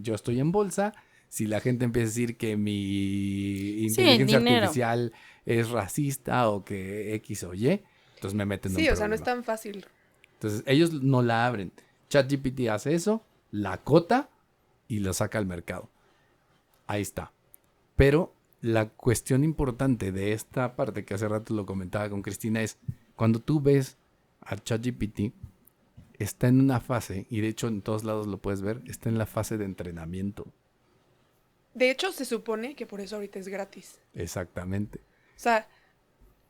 yo estoy en bolsa. Si la gente empieza a decir que mi inteligencia artificial es racista o que X o Y, entonces me meten en un problema. Sí, o sea, no es tan fácil. Entonces, ellos no la abren. ChatGPT hace eso, la acota y lo saca al mercado. Ahí está. Pero la cuestión importante de esta parte que hace rato lo comentaba con Cristina es, cuando tú ves a ChatGPT, está en una fase, y de hecho en todos lados lo puedes ver, está en la fase de entrenamiento. De hecho, se supone que por eso ahorita es gratis. Exactamente. O sea,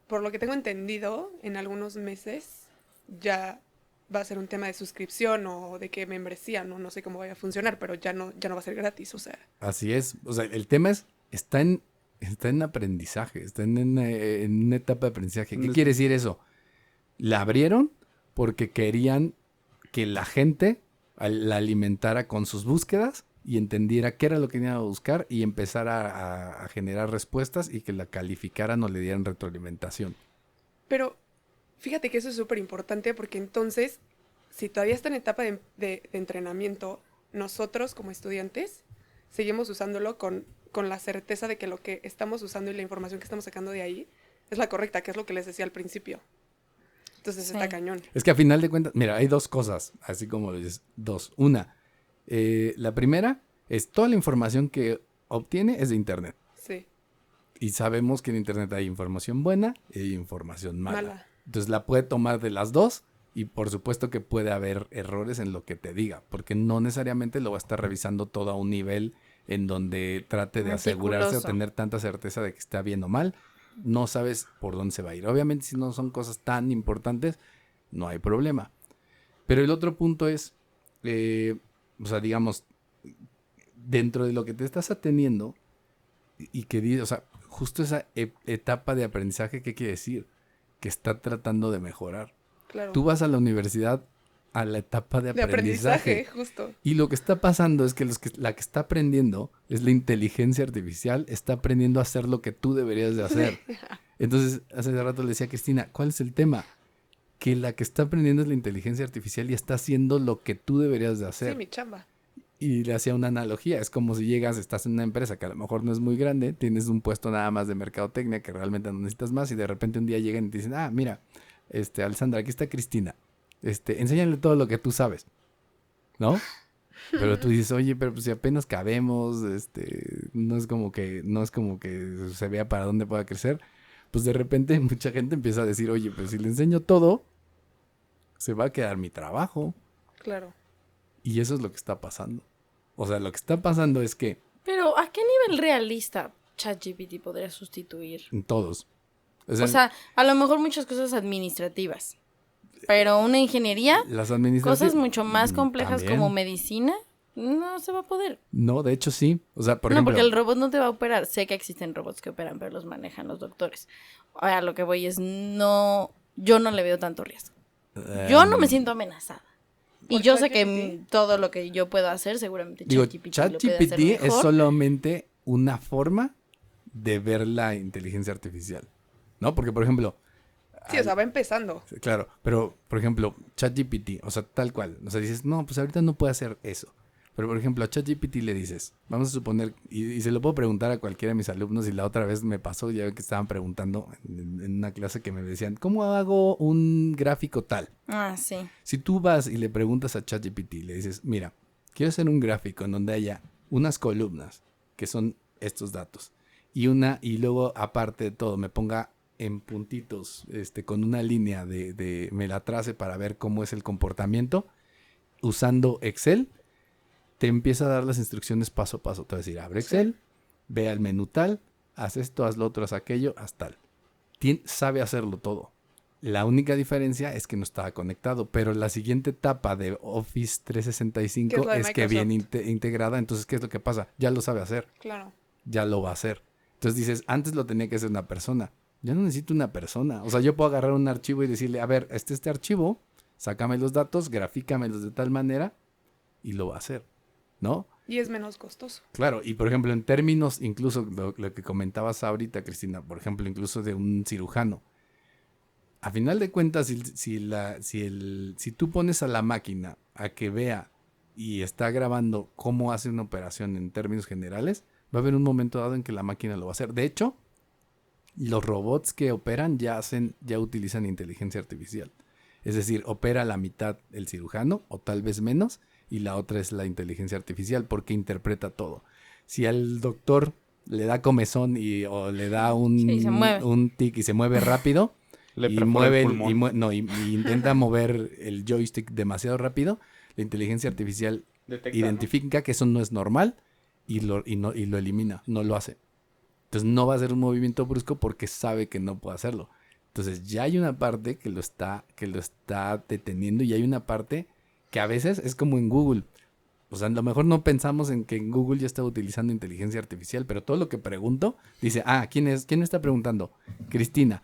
por lo que tengo entendido, en algunos meses ya va a ser un tema de suscripción o de qué membresía, no sé cómo vaya a funcionar, pero ya no va a ser gratis, o sea. Así es. O sea, el tema es, está en aprendizaje, está en una etapa de aprendizaje. ¿Qué quiere decir eso? La abrieron porque querían que la gente la alimentara con sus búsquedas y entendiera qué era lo que iba a buscar y empezara a generar respuestas y que la calificaran o le dieran retroalimentación. Pero fíjate que eso es súper importante porque entonces, si todavía está en etapa de entrenamiento, nosotros como estudiantes seguimos usándolo con la certeza de que lo que estamos usando y la información que estamos sacando de ahí es la correcta, que es lo que les decía al principio. Entonces está cañón. Es que a final de cuentas, mira, hay dos cosas, así como lo dices, dos. Una, la primera es toda la información que obtiene es de internet. Sí. Y sabemos que en internet hay información buena y hay información mala. Entonces la puede tomar de las dos y por supuesto que puede haber errores en lo que te diga, porque no necesariamente lo va a estar revisando todo a un nivel en donde trate de asegurarse o tener tanta certeza de que está bien o mal. No sabes por dónde se va a ir. Obviamente si no son cosas tan importantes, no hay problema. Pero el otro punto es, o sea, digamos, dentro de lo que te estás ateniendo y que, o sea, justo esa etapa de aprendizaje, ¿qué quiere decir? Que está tratando de mejorar. Claro. Tú vas a la universidad a la etapa de aprendizaje. Justo. Y lo que está pasando es que la que está aprendiendo es la inteligencia artificial, está aprendiendo a hacer lo que tú deberías de hacer. Entonces, hace rato le decía a Cristina, ¿cuál es el tema? Que la que está aprendiendo es la inteligencia artificial y está haciendo lo que tú deberías de hacer. Sí, mi chamba. Y le hacía una analogía, es como si llegas, estás en una empresa que a lo mejor no es muy grande, tienes un puesto nada más de mercadotecnia que realmente no necesitas más y de repente un día llegan y te dicen, mira, Alessandra, aquí está Cristina, enséñale todo lo que tú sabes, ¿no? Pero tú dices, oye, pero pues si apenas cabemos, no es como que se vea para dónde pueda crecer, pues de repente mucha gente empieza a decir, oye, pero si le enseño todo, se va a quedar mi trabajo. Claro. Y eso es lo que está pasando. O sea, lo que está pasando es que... Pero, ¿a qué nivel realista ChatGPT podría sustituir? En todos. O sea, a lo mejor muchas cosas administrativas. Pero una ingeniería, las administrativas, cosas mucho más complejas también. como medicina, no se va a poder. No, de hecho sí. O sea, por ejemplo... No, porque el robot no te va a operar. Sé que existen robots que operan, pero los manejan los doctores. Ahora, lo que voy es, no... Yo no le veo tanto riesgo. Yo no me siento amenazada. Y yo sé que todo lo que yo puedo hacer, seguramente ChatGPT lo puede hacer mejor. Es solamente una forma de ver la inteligencia artificial, ¿no? Porque, por ejemplo... Sí, o sea, va empezando. Claro, pero, por ejemplo, ChatGPT, o sea, tal cual. O sea, dices, no, pues ahorita no puede hacer eso. Pero, por ejemplo, a ChatGPT le dices, vamos a suponer, y se lo puedo preguntar a cualquiera de mis alumnos, y la otra vez me pasó, ya que estaban preguntando en una clase que me decían, ¿cómo hago un gráfico tal? Sí. Si tú vas y le preguntas a ChatGPT, le dices, mira, quiero hacer un gráfico en donde haya unas columnas, que son estos datos, y luego, aparte de todo, me ponga en puntitos, con una línea me la trace para ver cómo es el comportamiento, usando Excel, te empieza a dar las instrucciones paso a paso. Te va a decir, abre Excel, ve al menú tal, haz esto, haz lo otro, haz aquello, haz tal. Sabe hacerlo todo. La única diferencia es que no estaba conectado, pero la siguiente etapa de Office 365 es que viene integrada. Entonces, ¿qué es lo que pasa? Ya lo sabe hacer. Claro. Ya lo va a hacer. Entonces dices, antes lo tenía que hacer una persona. Ya no necesito una persona. O sea, yo puedo agarrar un archivo y decirle, a ver, este archivo, sácame los datos, grafícamelos de tal manera y lo va a hacer, ¿no? Y es menos costoso. Claro, y por ejemplo, en términos, incluso lo que comentabas ahorita, Cristina, por ejemplo, incluso de un cirujano. a final de cuentas, si tú pones a la máquina a que vea y está grabando cómo hace una operación en términos generales, va a haber un momento dado en que la máquina lo va a hacer. De hecho, los robots que operan ya utilizan inteligencia artificial. Es decir, opera la mitad el cirujano, o tal vez menos, y la otra es la inteligencia artificial, porque interpreta todo. Si al doctor le da comezón o le da un tic y se mueve rápido, y intenta mover el joystick demasiado rápido, la inteligencia artificial identifica que eso no es normal y lo elimina, no lo hace. Entonces no va a hacer un movimiento brusco porque sabe que no puede hacerlo. Entonces ya hay una parte que lo está deteniendo, y hay una parte que a veces es como en Google. O sea, a lo mejor no pensamos en que en Google ya está utilizando inteligencia artificial, pero todo lo que pregunto dice, ¿quién está preguntando? Cristina.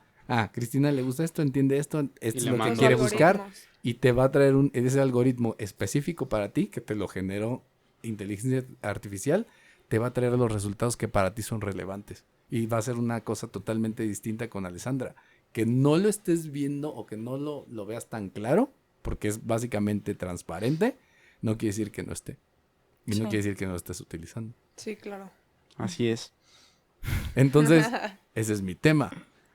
Cristina le gusta esto, entiende esto, esto es lo que quiere buscar, y te va a traer ese algoritmo específico para ti, que te lo generó inteligencia artificial, te va a traer los resultados que para ti son relevantes. Y va a ser una cosa totalmente distinta con Alessandra. Que no lo estés viendo o que no lo veas tan claro, porque es básicamente transparente, no quiere decir que no esté. Y no quiere decir que no lo estés utilizando. Sí, claro. Así es. Entonces, ese es mi tema.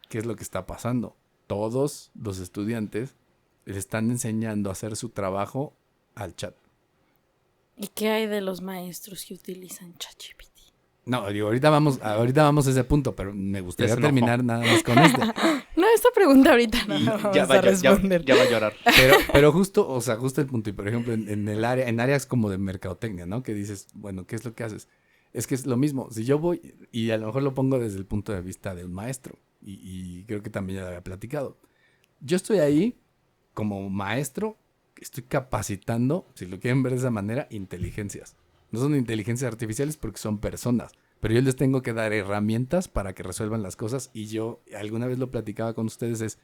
¿Qué es lo que está pasando? Todos los estudiantes le están enseñando a hacer su trabajo al chat. ¿Y qué hay de los maestros que utilizan ChatGPT? No, digo, ahorita vamos a ese punto, pero me gustaría terminar nada más con este. No, esta pregunta ahorita no la vamos a responder. Ya va a llorar. Pero justo el punto. Y por ejemplo, en áreas como de mercadotecnia, ¿no? Que dices, bueno, ¿qué es lo que haces? Es que es lo mismo. Si yo voy, y a lo mejor lo pongo desde el punto de vista de un maestro, y creo que también ya lo había platicado. Yo estoy ahí como maestro, estoy capacitando, si lo quieren ver de esa manera, inteligencias. No son inteligencias artificiales porque son personas, pero yo les tengo que dar herramientas para que resuelvan las cosas. Y yo alguna vez lo platicaba con ustedes,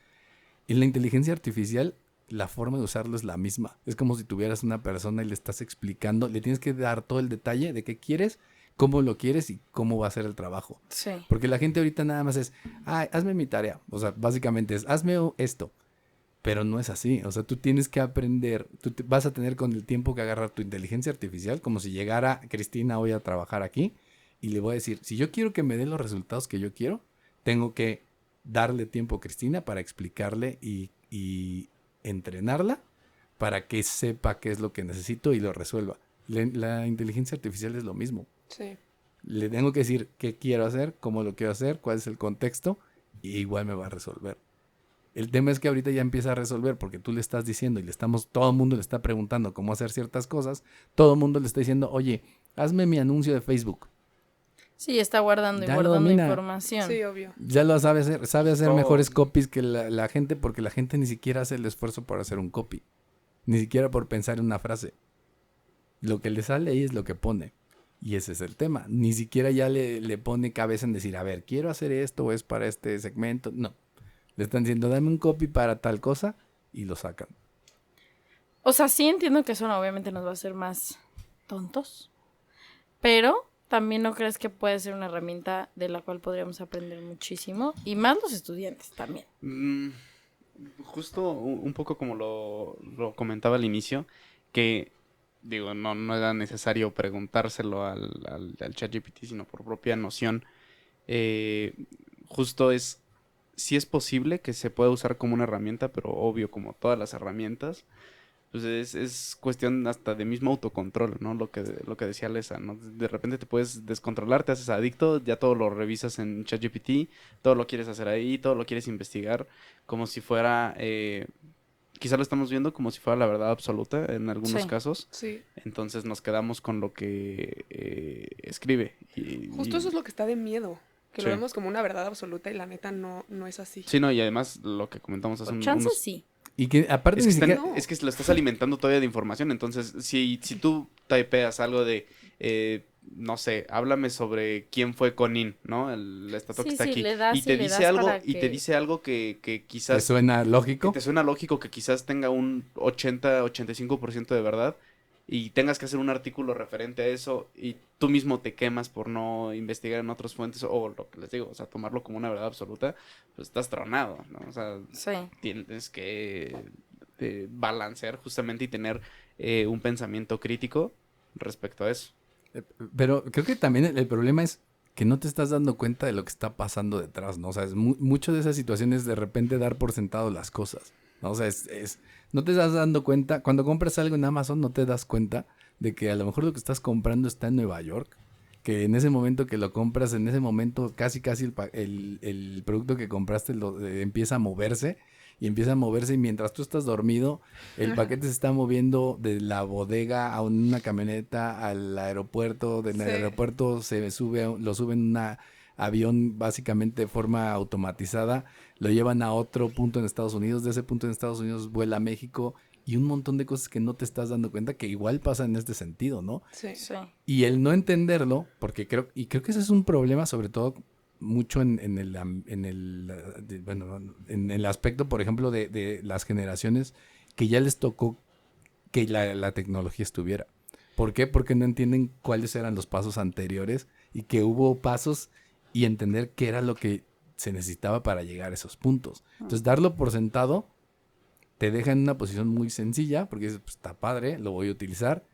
en la inteligencia artificial la forma de usarlo es la misma. Es como si tuvieras una persona y le estás explicando, le tienes que dar todo el detalle de qué quieres, cómo lo quieres y cómo va a ser el trabajo. Sí. Porque la gente ahorita nada más es, hazme mi tarea. O sea, básicamente es, hazme esto. Pero no es así. O sea, tú tienes que aprender, vas a tener con el tiempo que agarrar tu inteligencia artificial, como si llegara Cristina hoy a trabajar aquí y le voy a decir, si yo quiero que me dé los resultados que yo quiero, tengo que darle tiempo a Cristina para explicarle y entrenarla para que sepa qué es lo que necesito y lo resuelva. La inteligencia artificial es lo mismo. Sí. Le tengo que decir qué quiero hacer, cómo lo quiero hacer, cuál es el contexto, y igual me va a resolver. El tema es que ahorita ya empieza a resolver porque tú le estás diciendo y todo el mundo le está preguntando cómo hacer ciertas cosas. Todo el mundo le está diciendo, oye, hazme mi anuncio de Facebook. Sí, está guardando información. Sí, obvio. Ya lo sabe hacer mejores copies que la gente, porque la gente ni siquiera hace el esfuerzo por hacer un copy. Ni siquiera por pensar en una frase. Lo que le sale ahí es lo que pone. Y ese es el tema. Ni siquiera ya le pone cabeza en decir, a ver, quiero hacer esto o es para este segmento. No. Le están diciendo, dame un copy para tal cosa y lo sacan. O sea, sí entiendo que eso obviamente nos va a hacer más tontos. Pero también no crees que puede ser una herramienta de la cual podríamos aprender muchísimo. Y más los estudiantes también. Justo un poco como lo comentaba al inicio, que digo, no era necesario preguntárselo al ChatGPT, sino por propia noción. Justo sí es posible que se pueda usar como una herramienta, pero obvio, como todas las herramientas, pues es cuestión hasta de mismo autocontrol, ¿no? Lo que decía Lesa, ¿no? De repente te puedes descontrolar, te haces adicto, ya todo lo revisas en ChatGPT, todo lo quieres hacer ahí, todo lo quieres investigar, como si fuera... quizá lo estamos viendo como si fuera la verdad absoluta en algunos casos. Sí. Entonces nos quedamos con lo que escribe. Justo eso es lo que está de miedo. Que lo vemos como una verdad absoluta y la neta no es así. Sí, no, y además lo que comentamos hace unos... sí. Y que aparte es que lo estás alimentando todavía de información. Entonces, si tú typeas algo de, no sé, háblame sobre quién fue Conin, ¿no? La estatua que está aquí. Y te dice algo que quizás... ¿Te suena lógico? Que te suena lógico, que quizás tenga un 80-85% de verdad. y tengas que hacer un artículo referente a eso y tú mismo te quemas por no investigar en otras fuentes o lo que les digo, o sea, tomarlo como una verdad absoluta, pues estás tronado, ¿no? O sea, tienes que balancear justamente y tener un pensamiento crítico respecto a eso. Pero creo que también el problema es que no te estás dando cuenta de lo que está pasando detrás, ¿no? O sea, es mucho de esas situaciones de repente dar por sentado las cosas, ¿no? O sea, no te estás dando cuenta, cuando compras algo en Amazon no te das cuenta de que a lo mejor lo que estás comprando está en Nueva York, que en ese momento que lo compras, en ese momento casi el producto que compraste empieza a moverse y mientras tú estás dormido, el paquete se está moviendo de la bodega a una camioneta al aeropuerto, del aeropuerto lo suben en un avión básicamente de forma automatizada, lo llevan a otro punto en Estados Unidos, de ese punto en Estados Unidos vuela a México y un montón de cosas que no te estás dando cuenta que igual pasan en este sentido, ¿no? Sí. Y el no entenderlo, porque creo que ese es un problema sobre todo mucho en el aspecto, por ejemplo, de las generaciones que ya les tocó que la tecnología estuviera. ¿Por qué? Porque no entienden cuáles eran los pasos anteriores y que hubo pasos y entender qué era lo que se necesitaba para llegar a esos puntos. Entonces, darlo por sentado te deja en una posición muy sencilla porque dices, pues está padre, lo voy a utilizar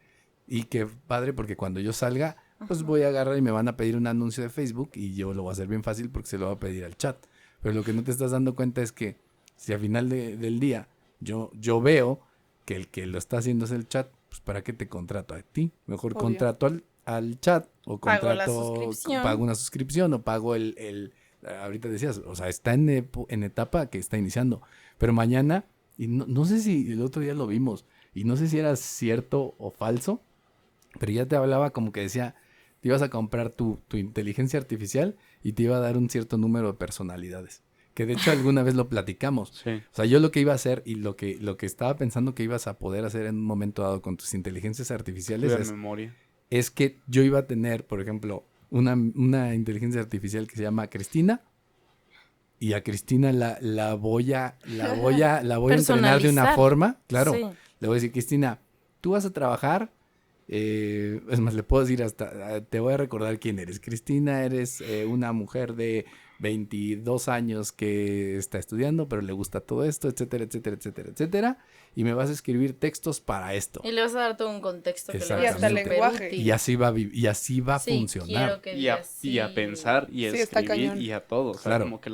y qué padre porque cuando yo salga pues voy a agarrar y me van a pedir un anuncio de Facebook y yo lo voy a hacer bien fácil porque se lo voy a pedir al chat. Pero lo que no te estás dando cuenta es que si al final del día yo veo que el que lo está haciendo es el chat, pues ¿para qué te contrato a ti? Mejor Obvio. Contrato al chat o Pago una suscripción o pago ahorita decías, o sea, está en etapa que está iniciando. Pero mañana, y no sé si el otro día lo vimos, y no sé si era cierto o falso, pero ya te hablaba como que decía, te ibas a comprar tu inteligencia artificial y te iba a dar un cierto número de personalidades. Que de hecho alguna vez lo platicamos. Sí. O sea, yo lo que iba a hacer y lo que estaba pensando que ibas a poder hacer en un momento dado con tus inteligencias artificiales es que yo iba a tener, por ejemplo, una inteligencia artificial que se llama Cristina y a Cristina la voy a entrenar de una forma, claro. Sí. Le voy a decir, Cristina, tú vas a trabajar. Es más, le puedo decir te voy a recordar quién eres. Cristina, eres una mujer de 22 años que está estudiando, pero le gusta todo esto, etcétera, etcétera, etcétera, etcétera. Y me vas a escribir textos para esto. Y le vas a dar todo un contexto. Que y hasta el lenguaje. Y así va a funcionar. Y a pensar, y a escribir, y a todo. O sea, claro. Como que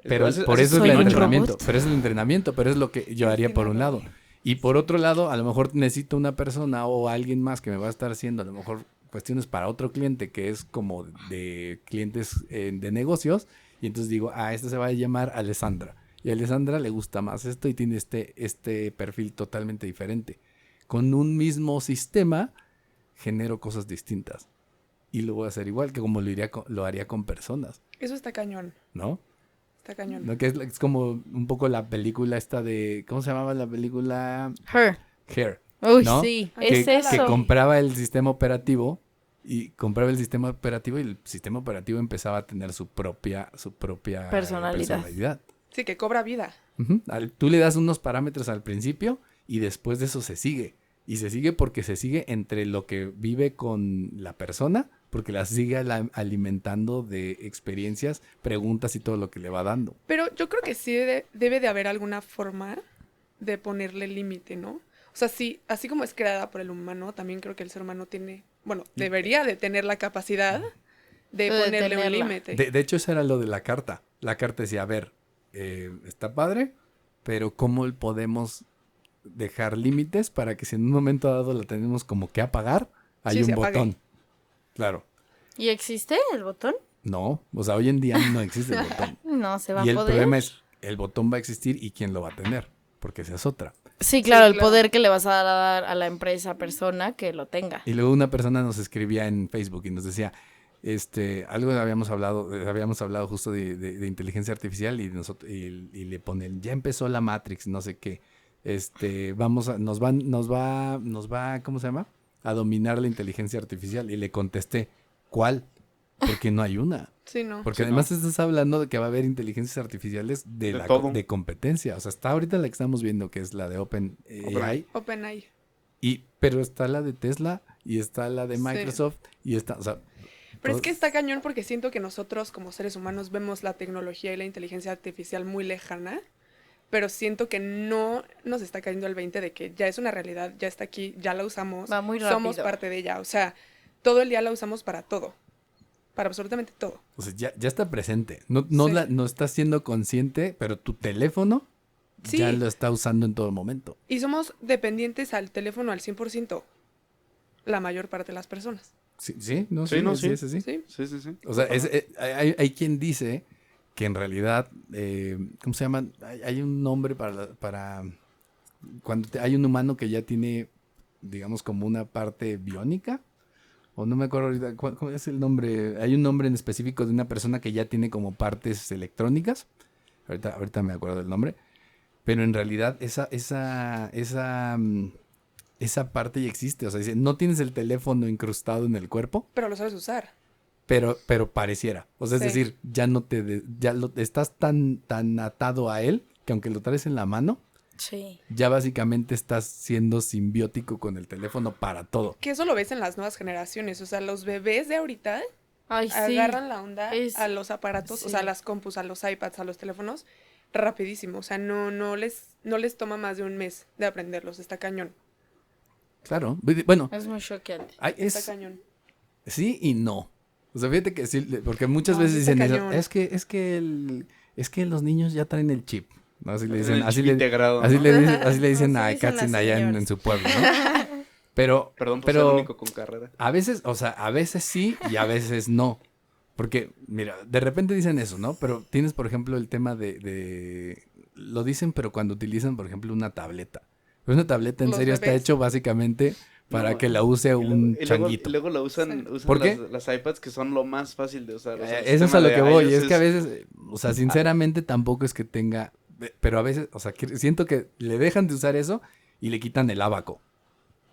Pero por eso es el entrenamiento. Pero es el entrenamiento, pero es lo que yo haría por un lado. Y por otro lado, a lo mejor necesito una persona o alguien más que me va a estar haciendo a lo mejor cuestiones para otro cliente que es como de clientes de negocios. Y entonces digo, esta se va a llamar Alessandra. Y a Alessandra le gusta más esto y tiene este perfil totalmente diferente. Con un mismo sistema genero cosas distintas. Y lo voy a hacer igual que como lo haría con personas. Eso está cañón. ¿No? Está cañón. ¿No? Que es como un poco la película esta de... ¿Cómo se llamaba la película? Her. Uy, ¿no? sí. Es eso. Que compraba el sistema operativo y el sistema operativo empezaba a tener su propia personalidad. Sí, que cobra vida. Uh-huh. Tú le das unos parámetros al principio y después de eso se sigue. Y se sigue porque se sigue entre lo que vive con la persona, porque la sigue alimentando de experiencias, preguntas y todo lo que le va dando. Pero yo creo que sí debe de haber alguna forma de ponerle límite, ¿no? O sea, sí, así como es creada por el humano, también creo que el ser humano debería de tener la capacidad de ponerle un límite. De hecho, eso era lo de la carta. La carta decía, a ver, está padre, pero ¿cómo podemos dejar límites para que si en un momento dado la tenemos como que apagar, hay un botón? Claro. ¿Y existe el botón? No, o sea, hoy en día no existe el botón. No se va a poder. Y el problema es, el botón va a existir y quién lo va a tener, porque esa es otra. Sí, claro, el poder que le vas a dar a la empresa, persona que lo tenga. Y luego una persona nos escribía en Facebook y nos decía, algo habíamos hablado justo de inteligencia artificial y le ponen, ya empezó la Matrix, no sé qué. Nos va, ¿cómo se llama? A dominar la inteligencia artificial. Y le contesté, ¿cuál? Porque no hay una. Sí, no. Porque además estás hablando de que va a haber inteligencias artificiales de competencia. O sea, está ahorita la que estamos viendo, que es la de OpenAI. OpenAI. Pero está la de Tesla y está la de Microsoft y está, o sea... Pero es que está cañón porque siento que nosotros como seres humanos vemos la tecnología y la inteligencia artificial muy lejana, pero siento que no nos está cayendo el 20 de que ya es una realidad, ya está aquí, ya la usamos, va muy rápido. Somos parte de ella, o sea, todo el día la usamos para todo, para absolutamente todo. O sea, ya está presente, no estás siendo consciente, pero tu teléfono ya lo está usando en todo momento. Y somos dependientes al teléfono al 100%, la mayor parte de las personas. Sí. O sea, hay quien dice que en realidad, ¿cómo se llama? Hay un nombre para cuando hay un humano que ya tiene, digamos, como una parte biónica, o no me acuerdo ahorita, ¿cómo es el nombre? Hay un nombre en específico de una persona que ya tiene como partes electrónicas, ahorita me acuerdo del nombre, pero en realidad esa parte ya existe. O sea, dice, no tienes el teléfono incrustado en el cuerpo. Pero lo sabes usar. Pero pareciera. O sea, es decir, ya estás tan atado a él que aunque lo traes en la mano, ya básicamente estás siendo simbiótico con el teléfono para todo. Que eso lo ves en las nuevas generaciones. O sea, los bebés de ahorita agarran la onda a los aparatos, o sea, a las compus, a los iPads, a los teléfonos, rapidísimo. O sea, no les toma más de un mes de aprenderlos. Está cañón. Claro, bueno. Es muy choqueante. Está cañón. Sí y no. O sea, fíjate que sí, porque muchas veces dicen eso. Es que los niños ya traen el chip. ¿No? Así le dicen, así le dicen a Katzin allá en su pueblo, ¿no? Pero ser el único con carrera. A veces sí y a veces no. Porque, mira, de repente dicen eso, ¿no? Pero tienes, por ejemplo, el tema lo dicen, pero cuando utilizan, por ejemplo, una tableta. Pues una tableta en serio está hecho básicamente para que la use un changuito. Luego la usan ¿Por qué? Las iPads que son lo más fácil de usar. O sea, eso es a lo que voy. Es que a veces, o sea, sinceramente tampoco es que tenga, pero a veces, o sea, siento que le dejan de usar eso y le quitan el abaco.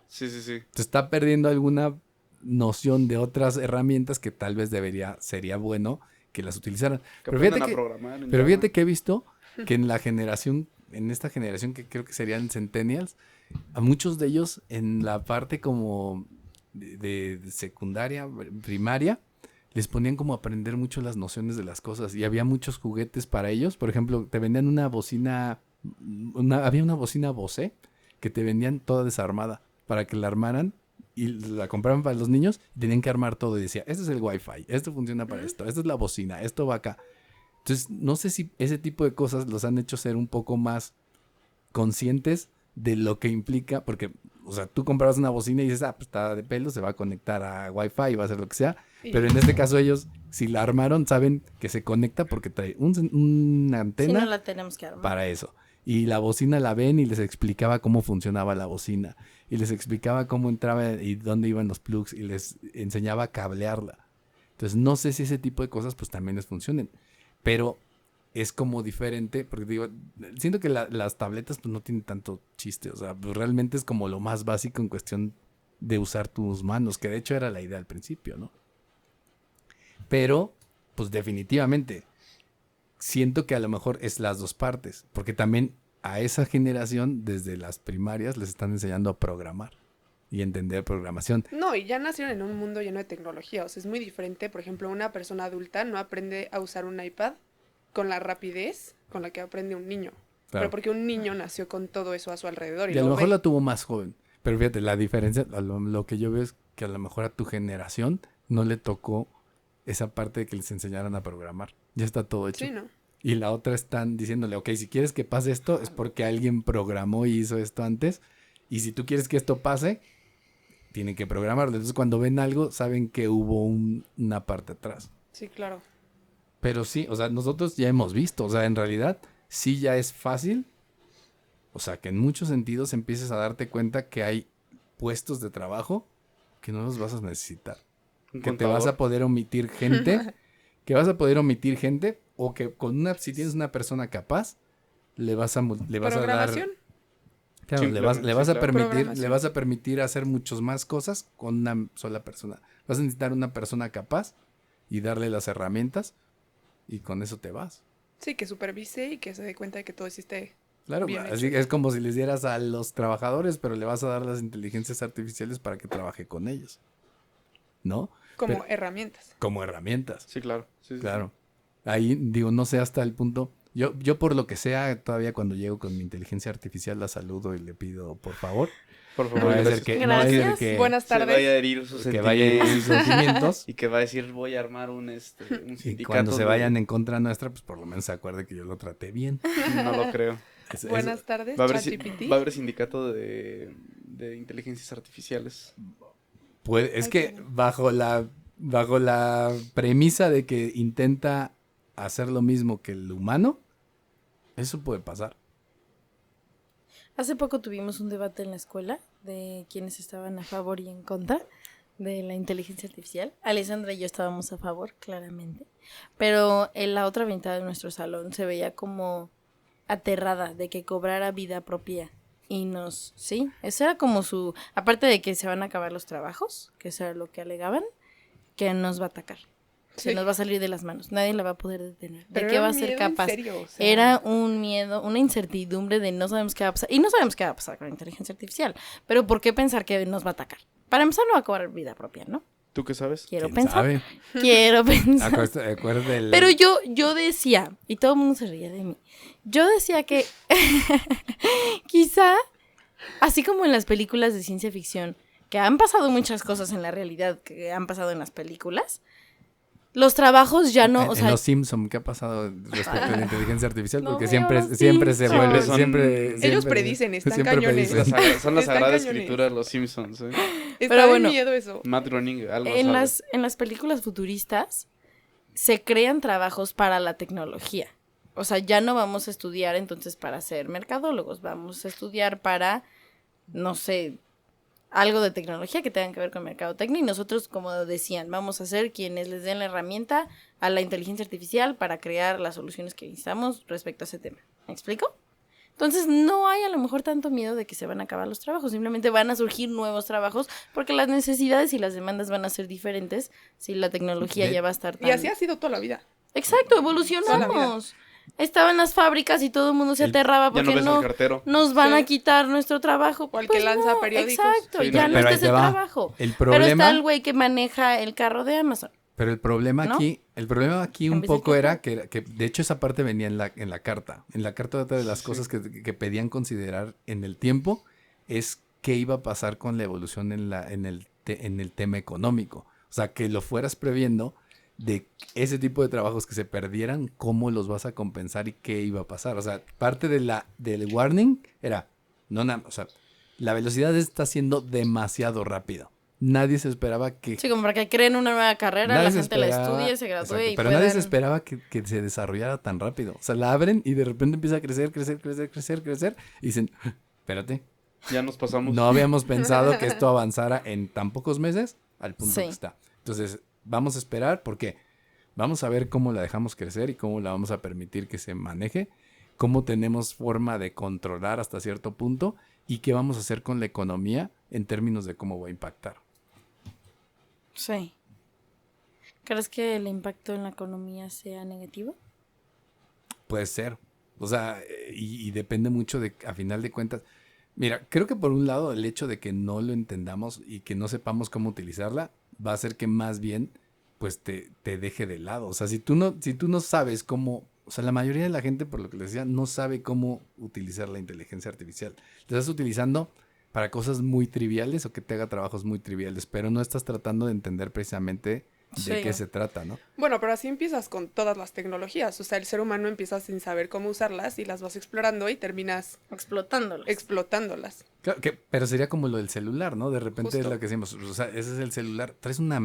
Sí. Se está perdiendo alguna noción de otras herramientas que tal vez sería bueno que las utilizaran. Pero fíjate que he visto que en esta generación que creo que serían centennials, a muchos de ellos en la parte como de secundaria, primaria, les ponían como a aprender mucho las nociones de las cosas y había muchos juguetes para ellos. Por ejemplo, te vendían una bocina, había una bocina Bose que te vendían toda desarmada para que la armaran y la compraban para los niños y tenían que armar todo y decía, este es el Wi-Fi, esto funciona para esto, esta es la bocina, esto va acá. Entonces, no sé si ese tipo de cosas los han hecho ser un poco más conscientes de lo que implica, porque, o sea, tú comprabas una bocina y dices, pues está de pelo, se va a conectar a Wi-Fi, va a hacer lo que sea, pero en este caso ellos, si la armaron, saben que se conecta porque trae una antena no la tenemos que armar para eso. Y la bocina la ven y les explicaba cómo funcionaba la bocina, y les explicaba cómo entraba y dónde iban los plugs, y les enseñaba a cablearla. Entonces, no sé si ese tipo de cosas pues también les funcionen. Pero es como diferente, porque digo, siento que las tabletas pues no tienen tanto chiste, o sea, pues realmente es como lo más básico en cuestión de usar tus manos, que de hecho era la idea al principio, ¿no? Pero, pues definitivamente, siento que a lo mejor es las dos partes, porque también a esa generación, desde las primarias, les están enseñando a programar y entender programación. No, y ya nacieron en un mundo lleno de tecnología, o sea, es muy diferente. Por ejemplo, una persona adulta no aprende a usar un iPad con la rapidez con la que aprende un niño. Claro. Pero porque un niño nació con todo eso a su alrededor. Y a lo mejor la tuvo más joven. Pero fíjate, la diferencia, lo que yo veo es que a lo mejor a tu generación no le tocó esa parte de que les enseñaran a programar. Ya está todo hecho. Sí, ¿no? Y la otra están diciéndole, ok, si quieres que pase esto es porque alguien programó y hizo esto antes. Y si tú quieres que esto pase, tienen que programarlo. Entonces, cuando ven algo, saben que hubo una parte atrás. Sí, claro. Pero sí, o sea, nosotros ya hemos visto, o sea, en realidad sí ya es fácil. O sea, que en muchos sentidos empieces a darte cuenta que hay puestos de trabajo que no los vas a necesitar. Que te vas a poder omitir gente, o que si tienes una persona capaz, le vas a dar... Claro, le vas a permitir hacer muchas más cosas con una sola persona. Vas a necesitar una persona capaz y darle las herramientas y con eso te vas. Sí, que supervise y que se dé cuenta de que todo existe Claro, bien así hecho. es como si les dieras a los trabajadores, pero le vas a dar las inteligencias artificiales para que trabaje con ellos, ¿no? Como Pero- herramientas. como herramientas. Sí, claro. Sí, sí, Claro. Ahí, digo, no sé hasta el punto. Yo por lo que sea, todavía cuando llego con mi inteligencia artificial la saludo y le pido, por favor. sí. Por No favor, vaya a ser gracias. que, no vaya a ser Gracias. que, Buenas Se vaya a tardes. herir sus que vaya a ir sus sentimientos. Y que va a decir, voy a armar un Y sindicato. cuando se de- vayan en contra nuestra, pues por lo menos se acuerde que yo lo traté bien. No lo creo. Buenas tardes, Va a haber, ChatGPT. va a haber sindicato de inteligencias artificiales. Es Ay, que qué bajo la premisa de que intenta hacer lo mismo que el humano, eso puede pasar. Hace poco tuvimos un debate en la escuela de quienes estaban a favor y en contra de la inteligencia artificial. Alessandra y yo estábamos a favor, claramente. Pero en la otra mitad de nuestro salón se veía como aterrada de que cobrara vida propia. Sí, eso era como aparte de que se van a acabar los trabajos, que eso era lo que alegaban, que nos va a atacar. Se Sí. nos va a salir de las manos. Nadie la va a poder detener. Pero ¿De qué era va a un ser miedo en capaz? serio, o sea. Era un miedo, una incertidumbre de no sabemos qué va a pasar. Y no sabemos qué va a pasar con la inteligencia artificial. Pero ¿por qué pensar que nos va a atacar? Para empezar, no va a cobrar vida propia, ¿no? ¿Tú qué sabes? Quiero ¿Quién pensar. sabe? Quiero pensar. Acuérdate del... Pero yo decía, y todo el mundo se reía de mí, yo decía que quizá, así como en las películas de ciencia ficción, que han pasado muchas cosas en la realidad que han pasado en las películas, los trabajos ya no, o en sea, los Simpson, ¿qué ha pasado respecto a la inteligencia artificial? No Porque veo siempre, los siempre se Simpsons. vuelve, Son- siempre... Ellos predicen, están siempre cañones. predicen. Son las Están sagradas cañones. escrituras, los Simpsons. Está Pero de bueno. miedo eso. Matt Groening, algo en sabe. las películas futuristas se crean trabajos para la tecnología. O sea, ya no vamos a estudiar entonces para ser mercadólogos, vamos a estudiar para, no sé, algo de tecnología que tenga que ver con mercadotecnia y nosotros, como decían, vamos a ser quienes les den la herramienta a la inteligencia artificial para crear las soluciones que necesitamos respecto a ese tema. ¿Me explico? Entonces no hay a lo mejor tanto miedo de que se van a acabar los trabajos, simplemente van a surgir nuevos trabajos porque las necesidades y las demandas van a ser diferentes si la tecnología ya va a estar tan... Y así ha sido toda la vida. Exacto, Toda la evolucionamos. Estaban las fábricas y todo el mundo se aterraba Ya no porque ves al cartero. nos van Sí. a quitar nuestro trabajo. O al que lanza no, periódicos. Exacto, Sí, ya no, no pero está ahí ese te va. trabajo. El Pero está problema... el güey que maneja el carro de Amazon. Pero el problema ¿No? aquí En un vez de poco que- era que de hecho esa parte venía en la carta. En la carta otra de las Sí. cosas que pedían considerar en el tiempo es qué iba a pasar con la evolución en el tema económico. O sea, que lo fueras previendo de ese tipo de trabajos que se perdieran, cómo los vas a compensar y qué iba a pasar. O sea, parte del warning era, o sea, la velocidad está siendo demasiado rápido. Nadie se esperaba que... Sí, como para que creen una nueva carrera, Nadie la se gente la esperaba- estudie, se gradúe exacto, y pero nadie se puedan- esperaba que se desarrollara tan rápido. O sea, la abren y de repente empieza a crecer y dicen, espérate, Ya nos pasamos. no habíamos pensado que esto avanzara en tan pocos meses al punto Sí. que está. Entonces, vamos a esperar porque vamos a ver cómo la dejamos crecer y cómo la vamos a permitir que se maneje, cómo tenemos forma de controlar hasta cierto punto y qué vamos a hacer con la economía en términos de cómo va a impactar. Sí. ¿Crees que el impacto en la economía sea negativo? Puede ser. O sea, y depende mucho de, a final de cuentas. Mira, creo que por un lado el hecho de que no lo entendamos y que no sepamos cómo utilizarla va a hacer que más bien pues te deje de lado. O sea, si tú no sabes cómo, o sea, la mayoría de la gente, por lo que les decía, no sabe cómo utilizar la inteligencia artificial. Te estás utilizando para cosas muy triviales o que te haga trabajos muy triviales, pero no estás tratando de entender precisamente de Sí. qué se trata, ¿no? Bueno, pero así empiezas con todas las tecnologías. O sea, el ser humano empieza sin saber cómo usarlas y las vas explorando y terminas Explotándolos. explotándolas. Claro, pero sería como lo del celular, ¿no? De repente es Justo. lo que decimos, o sea, ese es el celular. Traes una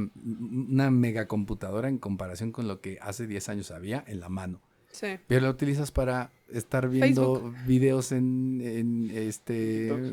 megacomputadora en comparación con lo que hace 10 años había en la mano. Sí. Pero la utilizas para estar viendo videos en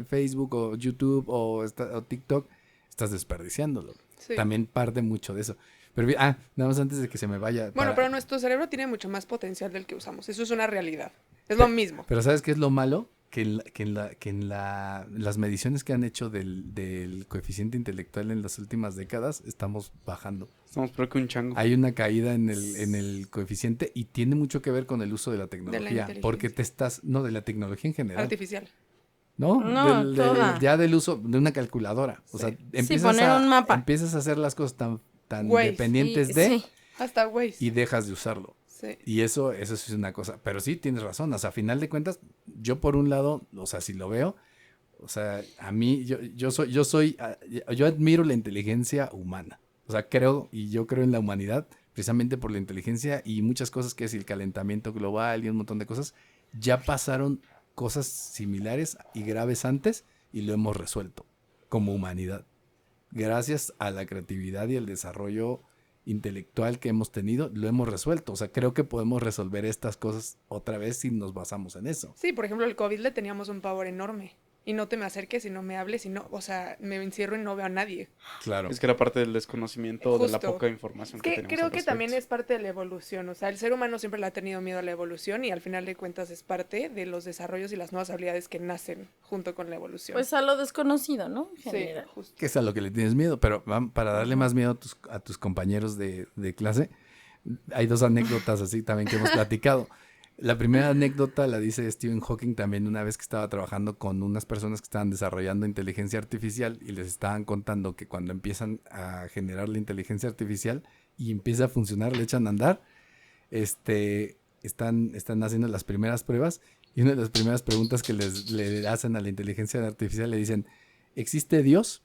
Facebook o YouTube o TikTok. Estás desperdiciándolo. Sí. También parte mucho de eso. Pero, nada más antes de que se me vaya. Bueno, pero nuestro cerebro tiene mucho más potencial del que usamos. Eso es una realidad. Es lo mismo. Pero ¿sabes qué es lo malo? las mediciones que han hecho del coeficiente intelectual en las últimas décadas, estamos bajando. Estamos peor que un chango. Hay una caída en el coeficiente y tiene mucho que ver con el uso de la tecnología. Porque de la tecnología en general. Artificial. No, toda. ya del uso de una calculadora. O sea, poner un mapa. Empiezas a hacer las cosas tan Waze. dependientes de... Sí. Hasta Waze. Y dejas de usarlo. Sí. Y eso es una cosa. Pero sí, tienes razón. O sea, a final de cuentas, yo por un lado, o sea, si lo veo, o sea, a mí, yo admiro la inteligencia humana. O sea, yo creo en la humanidad precisamente por la inteligencia y muchas cosas que es el calentamiento global y un montón de cosas. Ya pasaron cosas similares y graves antes y lo hemos resuelto como humanidad. Gracias a la creatividad y el desarrollo intelectual que hemos tenido, lo hemos resuelto. O sea, creo que podemos resolver estas cosas otra vez si nos basamos en eso. Sí, por ejemplo, el COVID le teníamos un pavor enorme. Y no te me acerques y no me hables y no, o sea, me encierro y no veo a nadie. Claro. Es que era parte del desconocimiento, Justo. de la poca información que teníamos. Creo al que respecto. también es parte de la evolución. O sea, el ser humano siempre le ha tenido miedo a la evolución y al final de cuentas es parte de los desarrollos y las nuevas habilidades que nacen junto con la evolución. Pues a lo desconocido, ¿no? En general. Sí, justo. Que es a lo que le tienes miedo, pero para darle más miedo a tus compañeros de clase, hay 2 anécdotas así también que hemos platicado. La primera anécdota la dice Stephen Hawking también una vez que estaba trabajando con unas personas que estaban desarrollando inteligencia artificial y les estaban contando que cuando empiezan a generar la inteligencia artificial y empieza a funcionar, le echan a andar, están haciendo las primeras pruebas y una de las primeras preguntas que le hacen a la inteligencia artificial le dicen, ¿existe Dios?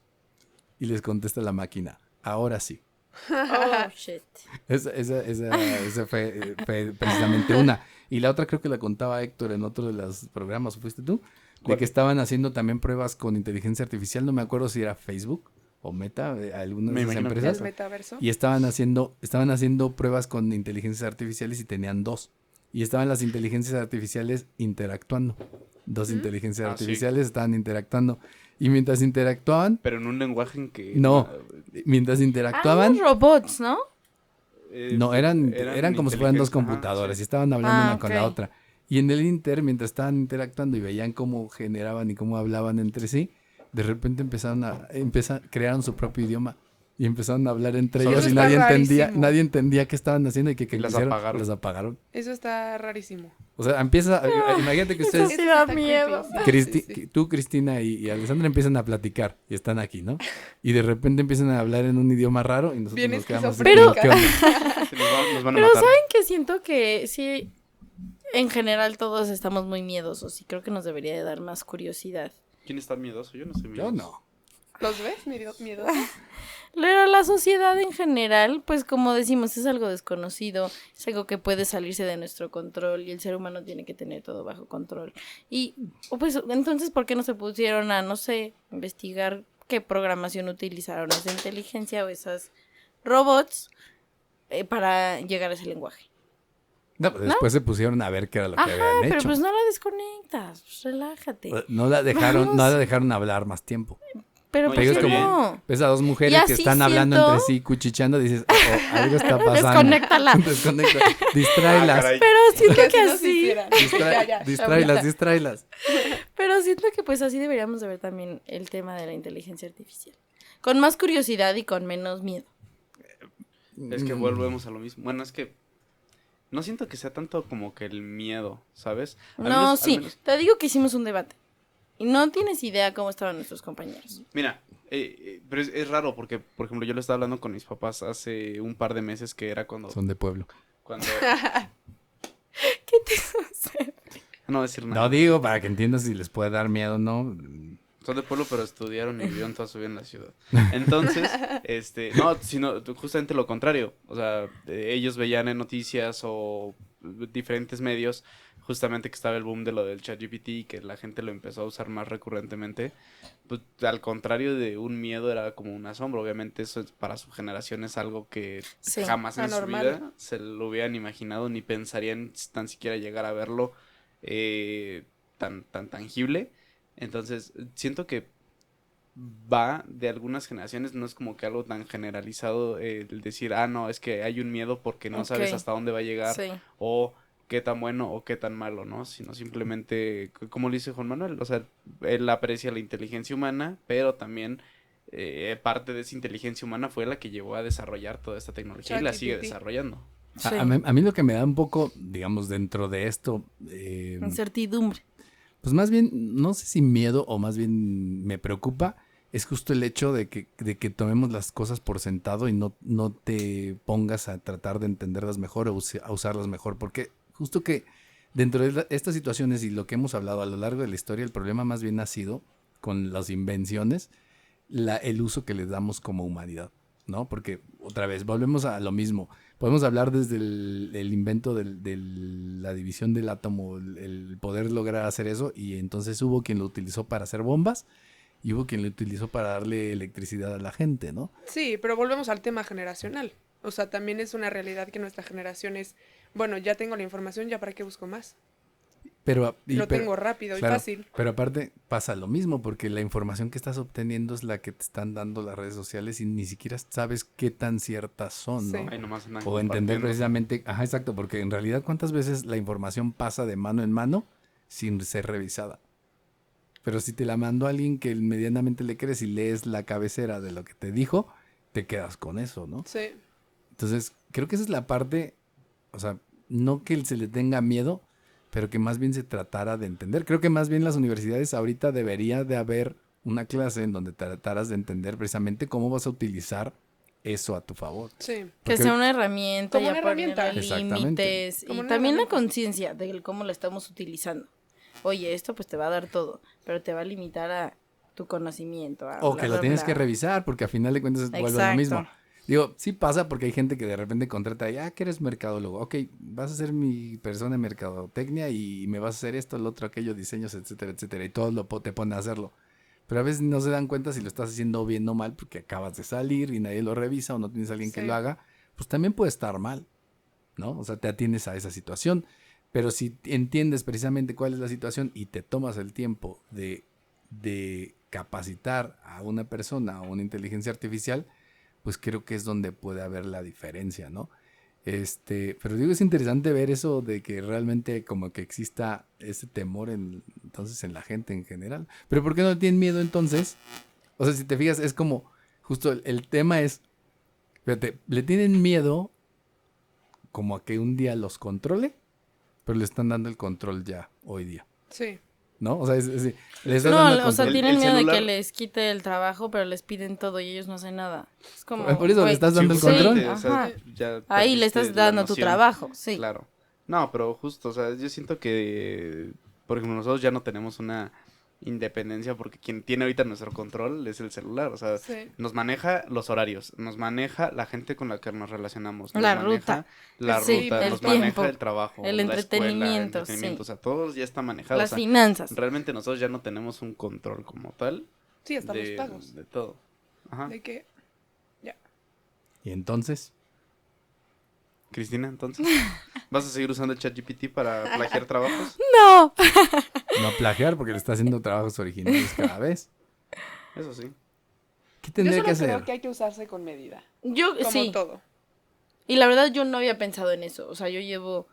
Y les contesta la máquina, ahora sí. Oh, shit. Esa fue precisamente una. Y la otra creo que la contaba Héctor en otro de los programas, ¿fuiste tú? De que estaban haciendo también pruebas con inteligencia artificial, no me acuerdo si era Facebook o Meta, algunas de esas empresas. ¿El metaverso? Y estaban haciendo pruebas con inteligencias artificiales y tenían 2. Y estaban las inteligencias artificiales interactuando. 2 inteligencias artificiales estaban interactuando. Y mientras interactuaban... Pero en un lenguaje en que... No, mientras interactuaban... Los robots, ¿no? No, eran como si fueran 2 computadoras y estaban hablando una con la ok. otra. Y en el mientras estaban interactuando y veían cómo generaban y cómo hablaban entre sí, de repente crearon su propio idioma y empezaron a hablar entre Eso ellos y está rarísimo. nadie entendía qué estaban haciendo y que las hicieron, apagaron. las apagaron. Eso está rarísimo. O sea, imagínate que Eso ustedes, sí da está miedo. creepy, sí. tú, Cristina y Alessandra empiezan a platicar y están aquí, ¿no? Y de repente empiezan a hablar en un idioma raro y nosotros Bien nos quedamos así esquizofrénica. como, ¿qué onda? Sí, nos van a Pero matar. ¿saben que siento que sí, en general todos estamos muy miedosos y creo que nos debería de dar más curiosidad? ¿Quién está miedoso? Yo no soy miedoso. Yo no. ¿Los ves? Miedosos. Pero la sociedad en general, pues como decimos, es algo desconocido, es algo que puede salirse de nuestro control y el ser humano tiene que tener todo bajo control. Y pues entonces, ¿por qué no se pusieron a, no sé, investigar qué programación utilizaron esa inteligencia o esas robots para llegar a ese lenguaje? No, pero después se pusieron a ver qué era lo que habían Pero hecho. pues no la desconectas, pues, relájate. No la dejaron hablar más tiempo. Pero No, pues Pero es como, no. ves a 2 mujeres Y que así están hablando siento- entre sí, cuchicheando, dices, algo está pasando. Desconéctala. Desconecta. Distráelas. Ah, caray. Pero siento Que que así nos así. hicieran. Distráelas. Pero siento que pues así deberíamos de ver también el tema de la inteligencia artificial. Con más curiosidad y con menos miedo. Es que volvemos a lo mismo. Bueno, es que no siento que sea tanto como que el miedo, ¿sabes? Al No, al sí. Te digo que hicimos un debate. Y no tienes idea cómo estaban nuestros compañeros. Mira, pero es raro porque, por ejemplo, yo lo estaba hablando con mis papás hace un par de meses que era cuando... Son de pueblo. ¿Qué te sucede? No decir nada. No digo para que entiendas si les puede dar miedo o no. Son de pueblo, pero estudiaron y vivieron toda su vida en la ciudad. Entonces, no, sino justamente lo contrario. O sea, ellos veían en noticias o diferentes medios justamente que estaba el boom de lo del ChatGPT y que la gente lo empezó a usar más recurrentemente. Pues, al contrario de un miedo, era como un asombro. Obviamente eso para su generación es algo que Sí, jamás en su anormal. vida se lo hubieran imaginado ni pensarían tan siquiera llegar a verlo tan tangible. Entonces, siento que va de algunas generaciones, no es como que algo tan generalizado el decir, no, es que hay un miedo porque no sabes Ok. hasta dónde va a llegar, Sí. o qué tan bueno o qué tan malo, ¿no? Sino simplemente, como lo dice Juan Manuel, o sea, él aprecia la inteligencia humana, pero también parte de esa inteligencia humana fue la que llevó a desarrollar toda esta tecnología y la sigue desarrollando. Sí. A mí lo que me da un poco, digamos, dentro de esto... incertidumbre. Pues más bien, no sé si miedo o más bien me preocupa, es justo el hecho de que tomemos las cosas por sentado y no te pongas a tratar de entenderlas mejor o a usarlas mejor, porque justo que dentro de estas situaciones y lo que hemos hablado a lo largo de la historia, el problema más bien ha sido con las invenciones, el uso que les damos como humanidad, ¿no? Porque otra vez, volvemos a lo mismo. Podemos hablar desde el invento de la división del átomo, el poder lograr hacer eso, y entonces hubo quien lo utilizó para hacer bombas y hubo quien lo utilizó para darle electricidad a la gente, ¿no? Sí, pero volvemos al tema generacional. O sea, también es una realidad que nuestra generación es, bueno, ya tengo la información, ya para qué busco más. Tengo rápido claro, y fácil. Pero aparte pasa lo mismo, porque la información que estás obteniendo es la que te están dando las redes sociales y ni siquiera sabes qué tan ciertas son, ¿no? Sí. Ahí nomás andan O entender compartiendo. precisamente, ajá, exacto, porque en realidad cuántas veces la información pasa de mano en mano sin ser revisada. Pero si te la mandó alguien que medianamente le crees y lees la cabecera de lo que te dijo, te quedas con eso, ¿no? Sí. Entonces, creo que esa es la parte, o sea, no que se le tenga miedo, pero que más bien se tratara de entender. Creo que más bien las universidades ahorita debería de haber una clase en donde trataras de entender precisamente cómo vas a utilizar eso a tu favor. Sí. Que Porque- sea una herramienta Como y una herramienta. Exactamente. límites. Como Y una también la herramienta. conciencia de cómo lo estamos utilizando. Oye, esto pues te va a dar todo, pero te va a limitar a tu conocimiento. O que lo tienes que revisar, porque a final de cuentas vuelve a lo mismo. Digo, sí pasa porque hay gente que de repente contrata y, que eres mercadólogo. Ok, vas a ser mi persona de mercadotecnia y me vas a hacer esto, lo otro, aquello, diseños, etcétera, etcétera. Y todo te pone a hacerlo. Pero a veces no se dan cuenta si lo estás haciendo bien o mal porque acabas de salir y nadie lo revisa o no tienes a alguien que Sí. lo haga. Pues también puede estar mal, ¿no? O sea, te atienes a esa situación. Pero si entiendes precisamente cuál es la situación y te tomas el tiempo de capacitar a una persona o una inteligencia artificial, pues creo que es donde puede haber la diferencia, ¿no? Pero digo, es interesante ver eso de que realmente como que exista ese temor entonces en la gente en general. Pero ¿por qué no tienen miedo entonces? O sea, si te fijas, es como, justo el tema es, fíjate, le tienen miedo como a que un día los controle, pero le están dando el control ya hoy día, Sí. ¿no? O sea, le estás dando el No, o sea, control. tienen El miedo de celular- que les quite el trabajo, pero les piden todo y ellos no hacen nada. Es como, Por eso le güey, estás dando el sí, control. o sea, ajá. ya Ahí le perdiste estás la dando tu noción. trabajo, sí. Claro. No, pero justo, o sea, yo siento que, por ejemplo, nosotros ya no tenemos una independencia porque quien tiene ahorita nuestro control es el celular, o sea, Sí. nos maneja los horarios, nos maneja la gente con la que nos relacionamos, nos La maneja ruta. la Sí, ruta, el nos tiempo, maneja el trabajo, el la escuela, entretenimiento, sí. o sea, todo ya está manejado, Las o sea, finanzas. realmente nosotros ya no tenemos un control como tal Sí, hasta los pagos. de todo. Ajá. De que, Y entonces, Cristina, entonces, ¿vas a seguir usando el ChatGPT para plagiar trabajos? No. no plagiar porque le está haciendo trabajos originales cada vez. Eso sí. ¿Qué yo tendría solo que hacer? creo que hay que usarse con medida. Yo Como sí. todo. Y la verdad yo no había pensado en eso. O sea, yo llevo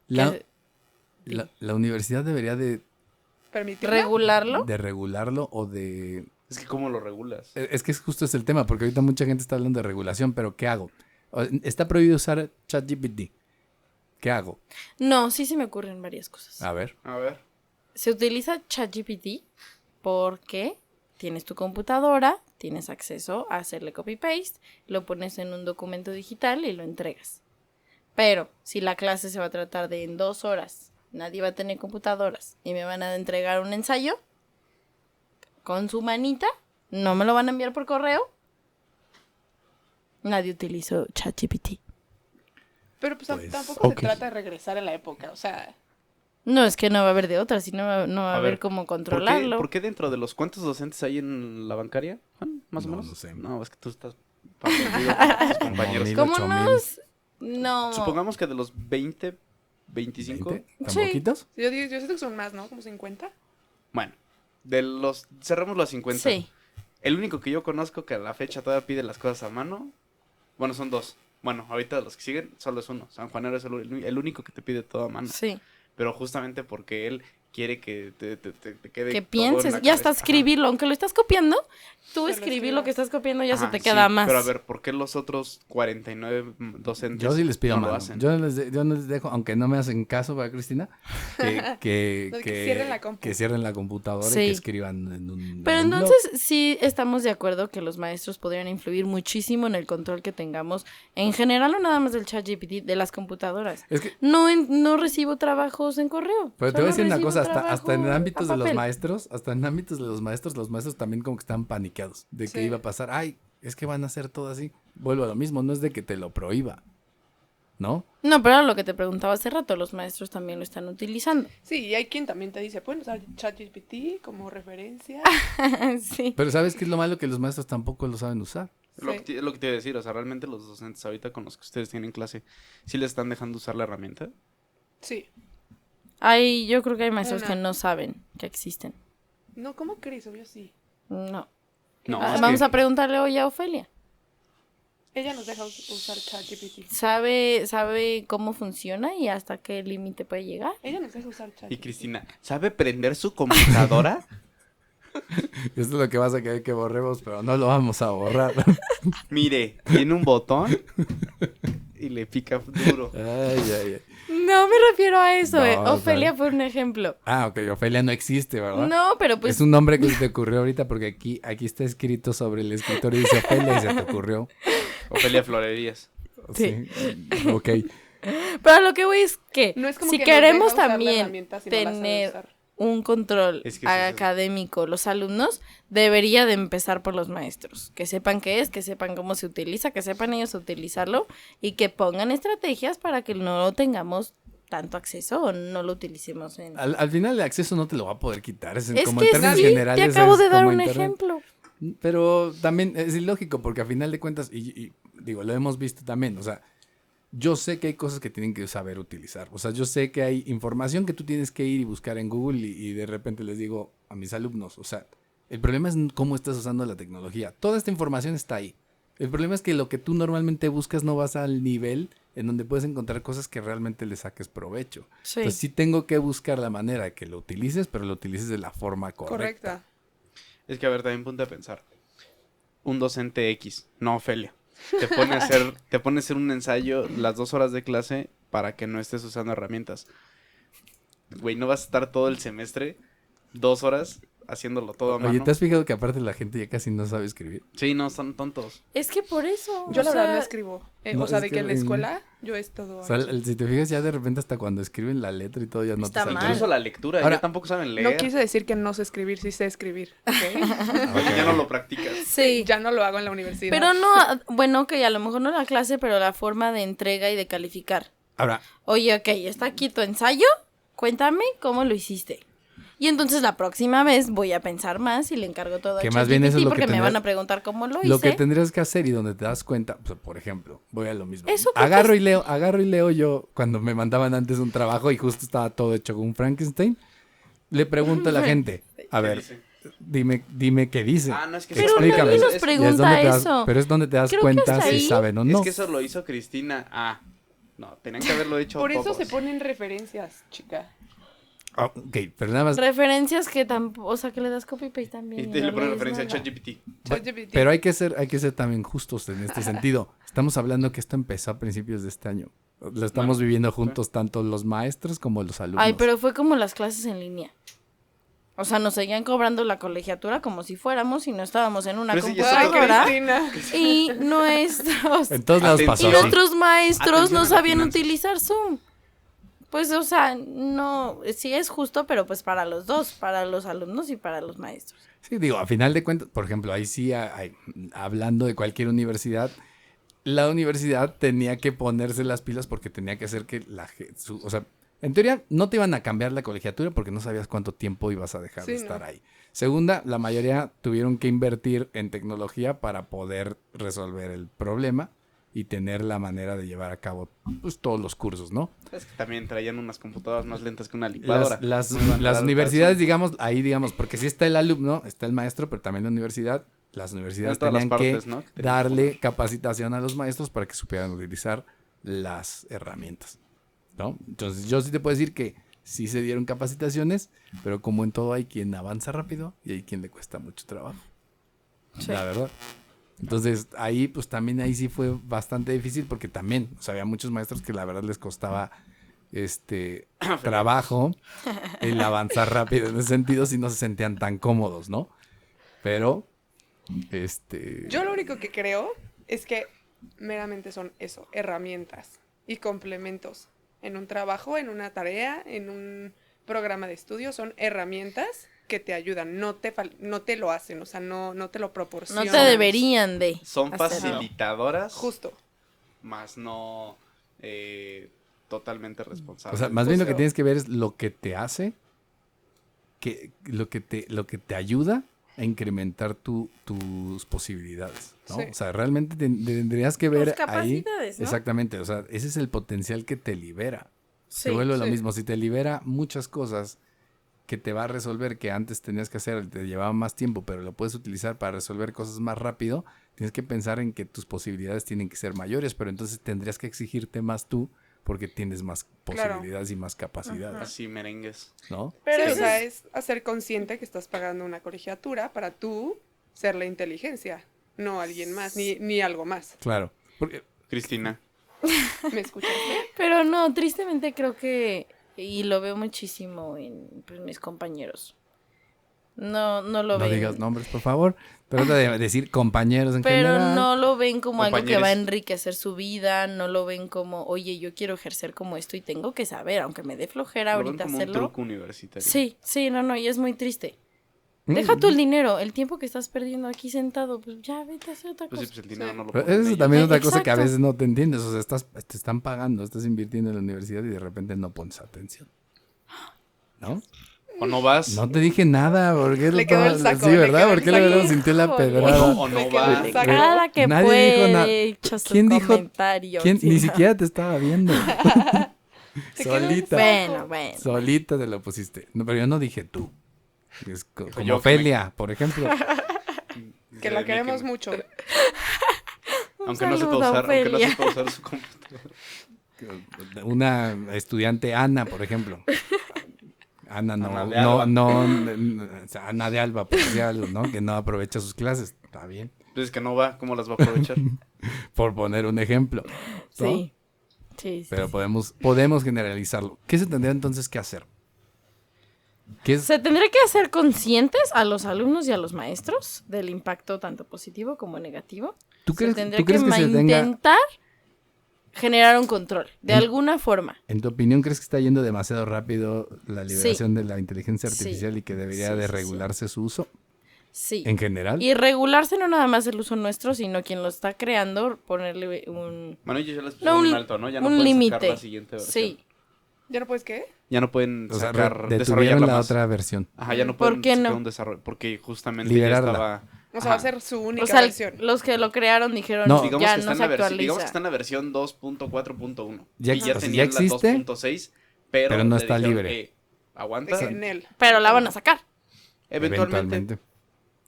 La, que la universidad debería de ¿Permitirlo? regularlo. regularlo o de... Es que ¿cómo lo regulas? Es que justo es el tema, porque ahorita mucha gente está hablando de regulación, pero ¿qué hago? Está prohibido usar ChatGPT. ¿Qué hago? No, sí se me ocurren varias cosas. A ver. A ver. Se utiliza ChatGPT porque tienes tu computadora, tienes acceso a hacerle copy-paste, lo pones en un documento digital y lo entregas. Pero si la clase se va a tratar de en 2 horas, nadie va a tener computadoras y me van a entregar un ensayo con su manita, no me lo van a enviar por correo, nadie utilizó ChatGPT. Pero pues, Pues, tampoco ok. se trata de regresar en la época, o sea, No, es que no va a haber de otra, si no no va a A haber ver, cómo ¿Por controlarlo. qué dentro de los cuántos docentes hay en la bancaria, Juan? Más o No, menos. no sé. No, es que tú estás confundido con tus compañeros. Mil, ¿Cómo 8,000, nos? No. Supongamos que de los 20, 25. 20, ¿tan Sí. poquitos? yo siento que son más, ¿no? Como 50. Bueno, cerramos los 50. Sí. El único que yo conozco que a la fecha todavía pide las cosas a mano, bueno, son 2. Bueno, ahorita los que siguen solo es uno. San Juanero es el único que te pide todo a mano. Sí. Pero justamente porque él quiere que te quede Que todo pienses, en la ya hasta cabeza. escribirlo, aunque lo estás copiando, tú Que lo escribir lo que escribas. estás copiando ya Ajá, se te queda sí, más. Pero a ver, ¿por qué los otros 49 docentes Yo sí les pido no lo mano. hacen? Yo no les dejo, aunque no me hacen caso, ¿verdad, Cristina? Que cierren la compu. que cierren la computadora y Sí. que escriban en un Pero en un blog. entonces sí estamos de acuerdo que los maestros podrían influir muchísimo en el control que tengamos en general, no nada más del ChatGPT, de las computadoras. Es que, No recibo trabajos en correo. pero te voy a decir solo una recibo cosa, hasta en trabajo ámbitos a de los papel. maestros, los maestros también como que están paniqueados de que Sí. iba a pasar, ay, es que van a hacer todo así. Vuelvo a lo mismo, no es de que te lo prohíba, ¿no? No, pero era lo que te preguntaba hace rato, los maestros también lo están utilizando. Sí, y hay quien también te dice, pueden usar ChatGPT como referencia. Sí. Pero ¿sabes qué es lo malo? Que los maestros tampoco lo saben usar. Lo, Sí. lo que te iba a decir, o sea, realmente los docentes ahorita con los que ustedes tienen clase, ¿sí les están dejando usar la herramienta? Sí. Yo creo que hay maestros Una. que no saben que existen. No, ¿cómo crees? Obvio sí. No. No, Vamos a preguntarle hoy a Ofelia. Ella nos deja usar ChatGPT. ¿Sabe cómo funciona y hasta qué límite puede llegar? Ella nos deja usar ChatGPT. Y Cristina, ¿sabe prender su computadora? Esto es lo que vas a querer que borremos, pero no lo vamos a borrar. Mire, tiene un botón y le pica duro. Ay, ay, ay. No me refiero a eso. No, Ofelia claro. fue un ejemplo. Ah, ok, Ofelia no existe, ¿verdad? No, pero pues Es un nombre que se te ocurrió ahorita porque aquí está escrito sobre el escritorio y dice Ofelia y se te ocurrió. Ofelia Florerías. Sí. Ok. pero lo que voy es que No es como si que nos queremos deja usar la también herramienta si no la sabe tener usar. un control Es que es eso. académico, los alumnos, debería de empezar por los maestros. Que sepan qué es, que sepan cómo se utiliza, que sepan ellos utilizarlo y que pongan estrategias para que no tengamos tanto acceso o no lo utilicemos en... Al final el acceso no te lo va a poder quitar. Es, Es como que en términos sí, generales. te acabo es de dar como un internet. ejemplo. Pero también es ilógico porque a final de cuentas, y digo, lo hemos visto también, o sea, yo sé que hay cosas que tienen que saber utilizar. O sea, yo sé que hay información que tú tienes que ir y buscar en Google y de repente les digo a mis alumnos, o sea, el problema es cómo estás usando la tecnología. Toda esta información está ahí. El problema es que lo que tú normalmente buscas no vas al nivel en donde puedes encontrar cosas que realmente le saques provecho. Sí. Entonces sí tengo que buscar la manera de que lo utilices, pero lo utilices de la forma correcta. Correcta. Es que, a ver, también ponte a pensar. Un docente X, no Ofelia, te pone a hacer un ensayo las 2 horas de clase para que no estés usando herramientas. Güey, no vas a estar todo el semestre 2 horas haciéndolo todo a mano. Oye, ¿te has fijado que aparte la gente ya casi no sabe escribir? Sí, no, son tontos. Es que por eso... Yo o la verdad sea, no escribo. No, O sea, es de que que en la en- escuela yo es todo. O sea, si te fijas ya de repente hasta cuando escriben la letra y todo ya no Está te sale. mal. Incluso la lectura, Ahora- ya tampoco saben No leer. quise decir que no sé escribir, sí sé escribir. ¿ok? Ya no lo practicas. Sí. Ya no lo hago en la universidad. Pero no, bueno, que a lo mejor no la clase, pero la forma de entrega y de calificar. Ahora, Oye, ok, está aquí tu ensayo, cuéntame cómo lo hiciste. Y entonces la próxima vez voy a pensar más y le encargo todo a Que más bien eso es ChatGPT lo que porque me tendrás- van a preguntar cómo lo lo hice. que tendrías que hacer y donde te das cuenta, pues, por ejemplo, voy a lo mismo. Eso creo que Agarro y leo yo cuando me mandaban antes un trabajo y justo estaba todo hecho con un Frankenstein. Le pregunto a la gente, a ¿Qué ver, dice? dime qué dice. Ah, no, es que Pero eso- Explícame. nadie nos es- Y es pregunta donde te das- eso. pero es donde te das Creo que cuenta hasta si ahí- saben o no. Es que eso lo hizo Cristina. Ah, no, tenían que haberlo hecho Por eso todos. se ponen referencias, chica. Ah, ok, pero nada más. Referencias que tampoco, o sea, que le das copy-paste también. Y y te le no ponen lees referencia a nada. ChatGPT. ChatGPT. Pero hay que ser también justos en este sentido. Estamos hablando que esto empezó a principios de este año. Lo estamos Bueno, viviendo juntos tanto los maestros como los alumnos. Ay, pero fue como las clases en línea. O sea, nos seguían cobrando la colegiatura como si fuéramos y no estábamos en una Pero sí, ya Ay, computadora. Cristina. Y nuestros En todos lados pasó y Atención. así. nuestros maestros Atención no a las sabían finanzas. utilizar Zoom. Pues, o sea, no, sí es justo, pero pues para los dos, para los alumnos y para los maestros. Sí, digo, a final de cuentas, por ejemplo, ahí sí, hablando de cualquier universidad, la universidad tenía que ponerse las pilas porque tenía que hacer que o sea, en teoría no te iban a cambiar la colegiatura porque no sabías cuánto tiempo ibas a dejar de Sí, estar no. ahí. Segunda, la mayoría tuvieron que invertir en tecnología para poder resolver el problema y tener la manera de llevar a cabo pues, todos los cursos, ¿no? Es que también traían unas computadoras más lentas que una licuadora. Las No iban a dar universidades, paso. digamos, ahí digamos, porque sí está el alumno, está el maestro, pero también la universidad las universidades En todas las tenían partes, que ¿no? darle capacitación a los maestros para que supieran utilizar las herramientas, ¿no? Entonces yo sí te puedo decir que sí se dieron capacitaciones, pero como en todo hay quien avanza rápido y hay quien le cuesta mucho trabajo. Sí. La verdad. Entonces ahí pues también ahí sí fue bastante difícil porque también, o sea, había muchos maestros que la verdad les costaba trabajo el avanzar rápido en ese sentido si no se sentían tan cómodos, ¿no? Pero Yo lo único que creo es que meramente son eso, herramientas y complementos. En un trabajo, en una tarea, en un programa de estudio, son herramientas que te ayudan, no te lo hacen, o sea, no te lo proporcionan. No te deberían de Son hacerlo. facilitadoras, Justo. más no totalmente responsables. o sea, más bien lo que Justo. tienes que ver es lo que te hace, lo que te ayuda a incrementar tus posibilidades, ¿no? Sí. O sea, realmente tendrías que ver Tus capacidades, ahí. ¿no? Exactamente, o sea, ese es el potencial que te libera. Sí, Se vuelve lo sí. mismo, si te libera muchas cosas que te va a resolver que antes tenías que hacer, te llevaba más tiempo, pero lo puedes utilizar para resolver cosas más rápido, tienes que pensar en que tus posibilidades tienen que ser mayores, pero entonces tendrías que exigirte más tú porque tienes más Claro. posibilidades y más capacidades, Así merengues. ¿no? Pero Sí, o eso sea, es hacer consciente que estás pagando una colegiatura para tú ser la inteligencia, no alguien más, ni algo más. Claro. Porque, Cristina. ¿Me escuchaste? Pero no, tristemente creo que, y lo veo muchísimo en pues, mis compañeros. No lo no ven. digas nombres, por favor. Trata de decir compañeros en Pero general. no lo ven como algo que Compañeros. va a enriquecer su vida, no lo ven como, oye, yo quiero ejercer como esto y tengo que saber, aunque me dé flojera Lo ven ahorita como un hacerlo. truco universitario. Sí, no, y es muy triste. Deja tú el dinero, el tiempo que estás perdiendo aquí sentado, pues ya vete a hacer otra Pues sí, cosa. pues el dinero no lo Pero ponen eso ellos. también es otra cosa que a Exacto. veces no te entiendes. O sea, te están pagando, estás invirtiendo en la universidad y de repente no pones atención. ¿No? O no vas. No te dije nada, porque Le quedó el saco, sí, le ¿verdad? quedó el Porque luego saco. sintió la Híjole. pedrada. O no Me quedó va. el saco. Cada que Nadie puede, dijo nada. echa su ¿Quién dijo? comentario. ¿Quién? sí. Ni siquiera te estaba viendo. Te quedó el Solita. saco. Bueno. Solita te lo pusiste. No, pero yo no dije tú. Es como yo que me- Ofelia, por ejemplo. Que la Créeme queremos me- mucho. Aunque no sepa saludo, usar, aunque no Ofelia. sepa usar su computadora. Una estudiante Ana, por ejemplo. Ana Ana de Alba. o sea, Ana de Alba, por decir algo, ¿no? Que no aprovecha sus clases. Está bien. Pues es que no va, ¿cómo las va a aprovechar? Por poner un ejemplo. ¿no? Sí. Sí, Pero sí. podemos generalizarlo. ¿Qué se tendría entonces que hacer? ¿Qué es? Se tendría que hacer conscientes a los alumnos y a los maestros del impacto tanto positivo como negativo. ¿Tú crees, tendría ¿tú crees que se tenga, intentar generar un control, de alguna forma. en tu opinión, crees que está yendo demasiado rápido la liberación de la inteligencia Sí. artificial y que debería Sí, de sí, sí. regularse su uso Sí. en general? Y regularse no nada más el uso nuestro, sino quien lo está creando, ponerle un... Bueno, ellos ya les No, pusieron un un- alto, ¿no? Ya no un pueden sacar límite. la siguiente versión. Sí. ¿Ya no puedes qué? Ya no pueden O sea, sacar, detuvieron desarrollarla la más. otra versión. Ajá, ya no ¿Por pueden qué sacar no? un desarrollo, porque justamente Liberarla. ya estaba... O sea, va a Ajá. ser su única O sea, versión. los que lo crearon dijeron, No. Digamos, ya que está no en se la digamos que actualiza. está en la versión 2.4.1. Ya y ex- ya o sea, tenían ya existe, la 2.6, pero pero no le está dijeron, libre. aguanta. De que en él. Pero la van a sacar. Eventualmente.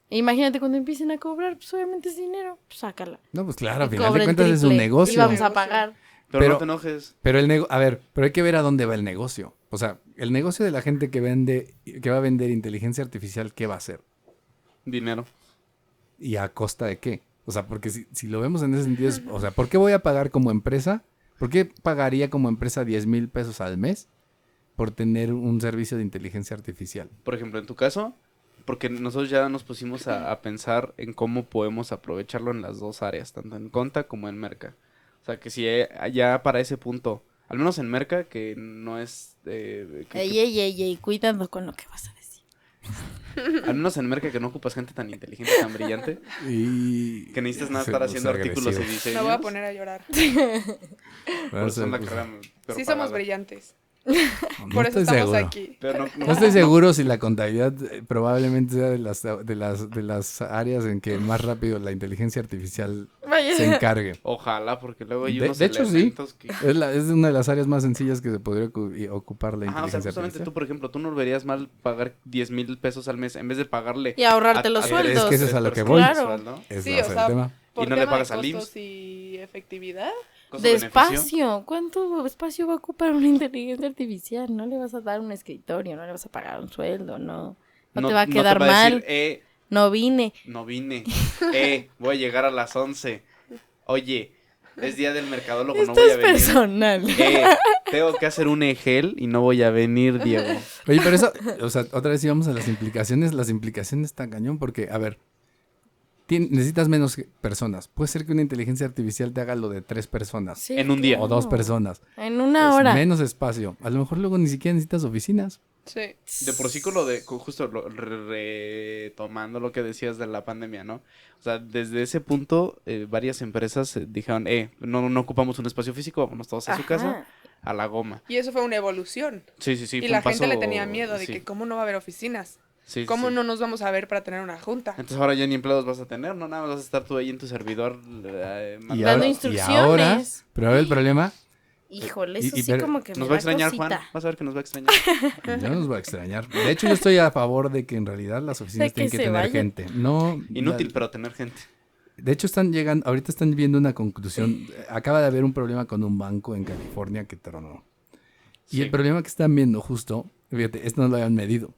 Imagínate cuando empiecen a cobrar, pues obviamente es dinero, pues sácala. No, pues claro, Y a final de cobra el cuentas es un triple, negocio. Y vamos a pagar. Pero, Pero- no te enojes. Pero pero hay que ver a dónde va el negocio. O sea, el negocio de la gente que va a vender inteligencia artificial, ¿qué va a hacer? Dinero. ¿Y a costa de qué? O sea, porque si lo vemos en ese sentido, o sea, ¿por qué voy a pagar como empresa? ¿Por qué pagaría como empresa 10,000 pesos al mes por tener un servicio de inteligencia artificial? Por ejemplo, en tu caso, porque nosotros ya nos pusimos a pensar en cómo podemos aprovecharlo en las dos áreas, tanto en Conta como en Merca. O sea, que si ya para ese punto, al menos en Merca, que no es... Ey, cuidado con lo que vas a decir. al menos en Merca que no ocupas gente tan inteligente, tan brillante, Y que necesitas nada Sí, estar pues, haciendo artículos y agresivo. diseños. Me voy a poner a llorar. Por eso es la Pues, carrera peor Sí somos pagada. brillantes. no Por eso estoy estamos seguro. aquí. Pero No estoy seguro si la contabilidad probablemente sea de las áreas en que más rápido la inteligencia artificial se encargue. Ojalá, porque luego hay unos de hecho, elementos sí. que... Es una de las áreas más sencillas que se podría ocupar la inteligencia o sea, justamente artificial. tú, por ejemplo, tú no verías mal pagar 10,000 pesos al mes en vez de pagarle... Y ahorrarte los sueldos. Es que eso es a lo que voy. Claro. Sí, o sea, tema. por Y no le tema pagas de al costos IMSS. y efectividad. Despacio. ¿Cuánto espacio va a ocupar una inteligencia artificial? No le vas a dar un escritorio, no le vas a pagar un sueldo, no te va a quedar no te va a mal. decir, no vine. Voy a llegar a las 11. Oye, es día del mercadólogo, Esto no voy a es venir. personal. Tengo que hacer un egel y no voy a venir, Diego. Oye, pero eso, o sea, otra vez íbamos a las implicaciones. Las implicaciones están cañón porque, a ver, necesitas menos personas. Puede ser que una inteligencia artificial te haga lo de 3 personas. Sí, En un día. O 2 personas. En una hora. Menos espacio. A lo mejor luego ni siquiera necesitas oficinas. Sí. De por sí con lo de, justo retomando lo que decías de la pandemia, ¿no? O sea, desde ese punto, varias empresas dijeron, no ocupamos un espacio físico, vámonos todos a su casa, a la goma. Y eso fue una evolución. Sí. Y fue la un paso, gente le tenía miedo de sí. que cómo no va a haber oficinas. Sí, ¿Cómo sí. no nos vamos a ver para tener una junta? Entonces ahora ya ni empleados vas a tener, ¿no? Nada más vas a estar tú ahí en tu servidor. Dando instrucciones. Y ahora, pero ahora el problema, Híjole, eso y sí pero- como que me Nos da va a extrañar, cosita. Juan. Vas a ver que nos va a extrañar. ya nos va a extrañar. De hecho, yo estoy a favor de que en realidad las oficinas De que tienen que se tener vayan. gente. No, Inútil, pero tener gente. De hecho, ahorita están viendo una conclusión. Acaba de haber un problema con un banco en California que tronó. Y Sí. el problema que están viendo justo, fíjate, esto no lo habían medido.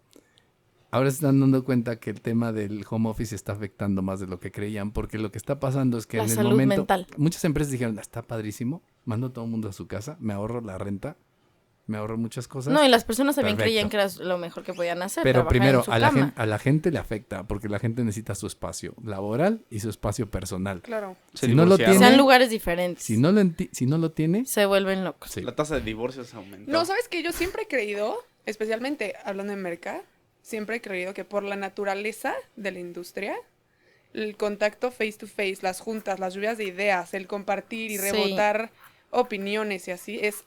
Ahora se están dando cuenta que el tema del home office está afectando más de lo que creían, porque lo que está pasando es que La en el salud momento mental. muchas empresas dijeron, está padrísimo, mando a todo el mundo a su casa, me ahorro la renta, me ahorro muchas cosas. No, y las personas también Perfecto. creían que era lo mejor que podían hacer. Pero trabajar primero, en su a cama. la gente le afecta, porque la gente necesita su espacio laboral y su espacio personal. Claro. Se Si no lo divorciaron. tiene- Sean lugares diferentes. Si no lo tiene, Se vuelven locos. sí. La tasa de divorcios aumentó. No, ¿sabes qué? Yo siempre he creído, especialmente hablando de merca, siempre he creído que por la naturaleza de la industria, el contacto face to face, las juntas, las lluvias de ideas, el compartir y Sí. rebotar opiniones y así es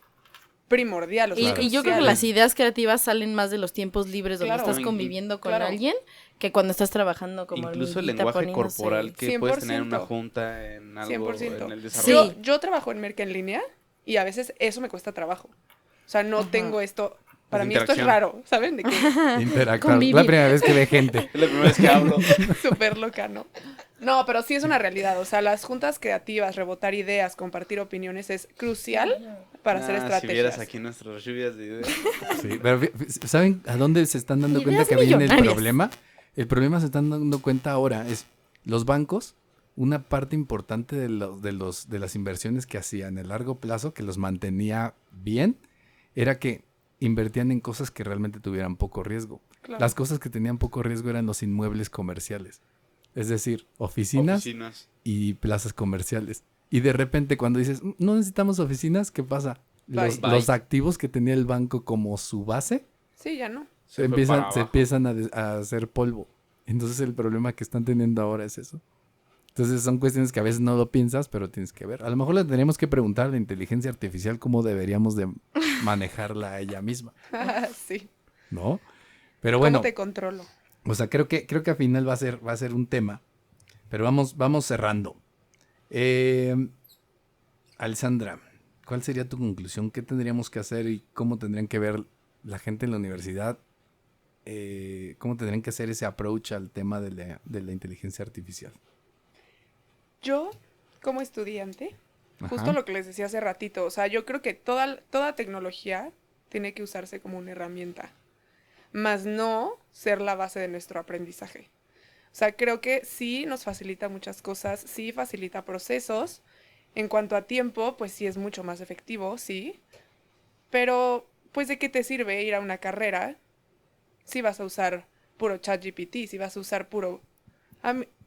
primordial. O sea, Y yo creo que crucial. las ideas creativas salen más de los tiempos libres donde Claro. estás conviviendo con Claro. alguien que cuando estás trabajando como Incluso el hormiguita lenguaje poniéndose- corporal que puedes tener en una 100%. junta, en algo, 100%. en el desarrollo. Sí. Yo trabajo en merca en línea y a veces eso me cuesta trabajo. O sea, no tengo esto. Para mí esto es interacción. raro, ¿saben? De que Interactuar. Convivir. La primera vez que ve gente. Es la primera vez que hablo. súper loca, ¿no? No, pero sí es una realidad. O sea, las juntas creativas, rebotar ideas, compartir opiniones es crucial para hacer Si vieras estrategias. aquí nuestras lluvias de ideas. Sí, pero ¿saben a dónde se están dando cuenta Ideas que viene el millonarias. problema? El problema se están dando cuenta ahora es los bancos, una parte importante de las inversiones que hacían a largo plazo, que los mantenía bien, era que invertían en cosas que realmente tuvieran poco riesgo. Claro. Las cosas que tenían poco riesgo eran los inmuebles comerciales. Es decir, oficinas y plazas comerciales. Y de repente cuando dices, no necesitamos oficinas, ¿qué pasa? Bye. Los activos que tenía el banco como su base Sí, ya no. se fue para empiezan abajo. a hacer polvo. Entonces el problema que están teniendo ahora es eso. Entonces son cuestiones que a veces no lo piensas, pero tienes que ver. A lo mejor le tenemos que preguntar a la inteligencia artificial cómo deberíamos de manejarla a ella misma, Sí. ¿no? Pero bueno, ¿Cómo te controlo? o sea, creo que al final va a ser un tema. Pero vamos cerrando. Alessandra, ¿cuál sería tu conclusión? ¿Qué tendríamos que hacer y cómo tendrían que ver la gente en la universidad? ¿Cómo tendrían que hacer ese approach al tema de la inteligencia artificial? Yo, como estudiante, Ajá. justo lo que les decía hace ratito, o sea, yo creo que toda tecnología tiene que usarse como una herramienta, más no ser la base de nuestro aprendizaje. O sea, creo que sí nos facilita muchas cosas, sí facilita procesos. En cuanto a tiempo, pues sí es mucho más efectivo, sí. Pero, pues, ¿de qué te sirve ir a una carrera si vas a usar puro ChatGPT, si vas a usar puro...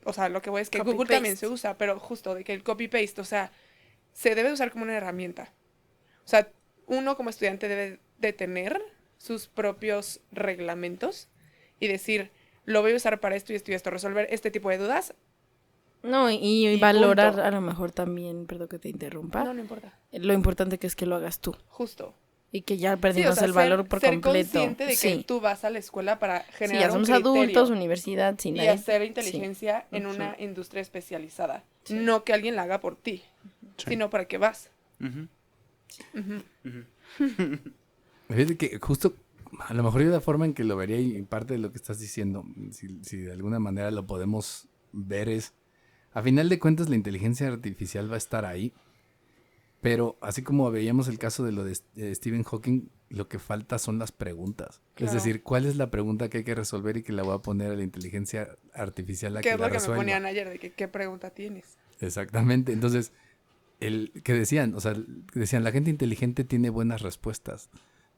o sea, lo que voy es que Google Copy-paste. también se usa, pero justo de que el copy-paste, o sea, se debe usar como una herramienta. O sea, uno como estudiante debe de tener sus propios reglamentos y decir, lo voy a usar para esto y esto y esto, resolver este tipo de dudas. No, y Y valorar punto. a lo mejor también, perdón que te interrumpa, No importa. lo importante que es que lo hagas tú. Justo. Y que ya perdimos Sí, o sea, el valor por ser completo. consciente de que tú vas a la escuela para generar ya somos un criterio adultos, universidad, sin y hacer inteligencia en una industria especializada. Sí. No que alguien la haga por ti, sino para que vas. Fíjate que justo, a lo mejor yo la forma en que lo vería y parte de lo que estás diciendo, si de alguna manera lo podemos ver es, a final de cuentas la inteligencia artificial va a estar ahí, pero así como veíamos el caso de lo de Stephen Hawking, lo que falta son las preguntas. Claro. Es decir, ¿cuál es la pregunta que hay que resolver y que la voy a poner a la inteligencia artificial a que ¿Qué es la lo que resuelva? me ponían ayer? De que, ¿qué pregunta tienes? Exactamente. Entonces, que decían, la gente inteligente tiene buenas respuestas.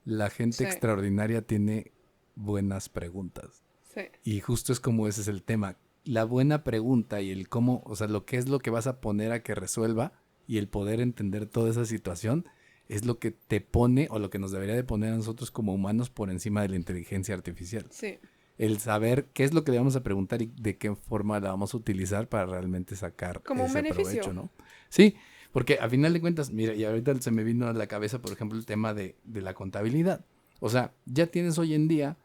La gente Sí. extraordinaria tiene buenas preguntas. Sí. Y justo es como ese es el tema. La buena pregunta y el cómo, o sea, lo que es lo que vas a poner a que resuelva y el poder entender toda esa situación es lo que te pone o lo que nos debería de poner a nosotros como humanos por encima de la inteligencia artificial. Sí. El saber qué es lo que le vamos a preguntar y de qué forma la vamos a utilizar para realmente sacar Como un ese beneficio. provecho, ¿no? Sí, porque a final de cuentas, mira, y ahorita se me vino a la cabeza, por ejemplo, el tema de la contabilidad. O sea, ya tienes hoy en día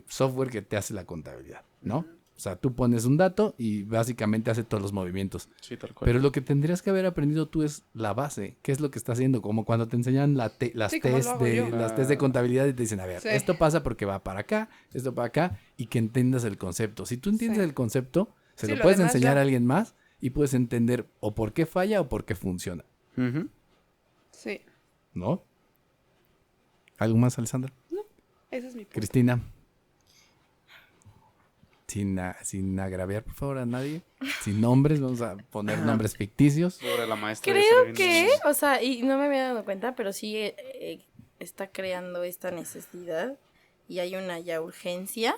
software que te hace la contabilidad, ¿no? O sea, tú pones un dato y básicamente hace todos los movimientos. Sí, tal cual. Pero lo que tendrías que haber aprendido tú es la base. ¿Qué es lo que está haciendo? Como cuando te enseñan las Sí, ¿cómo lo hago yo? las test de contabilidad y te dicen, a ver, Sí. esto pasa porque va para acá, esto para acá, y que entiendas el concepto. Si tú entiendes Sí. el concepto, se Sí, lo lo puedes demás enseñar ya. a alguien más y puedes entender o por qué falla o por qué funciona, Ujú. Sí. ¿no? ¿Algo más, Alessandra? Ese es mi punto. Cristina. Sin agraviar, por favor, a nadie. Sin nombres, vamos a poner nombres ficticios. Sobre la maestra. Creo que, o sea, y no me había dado cuenta, pero sí está creando esta necesidad y hay una ya urgencia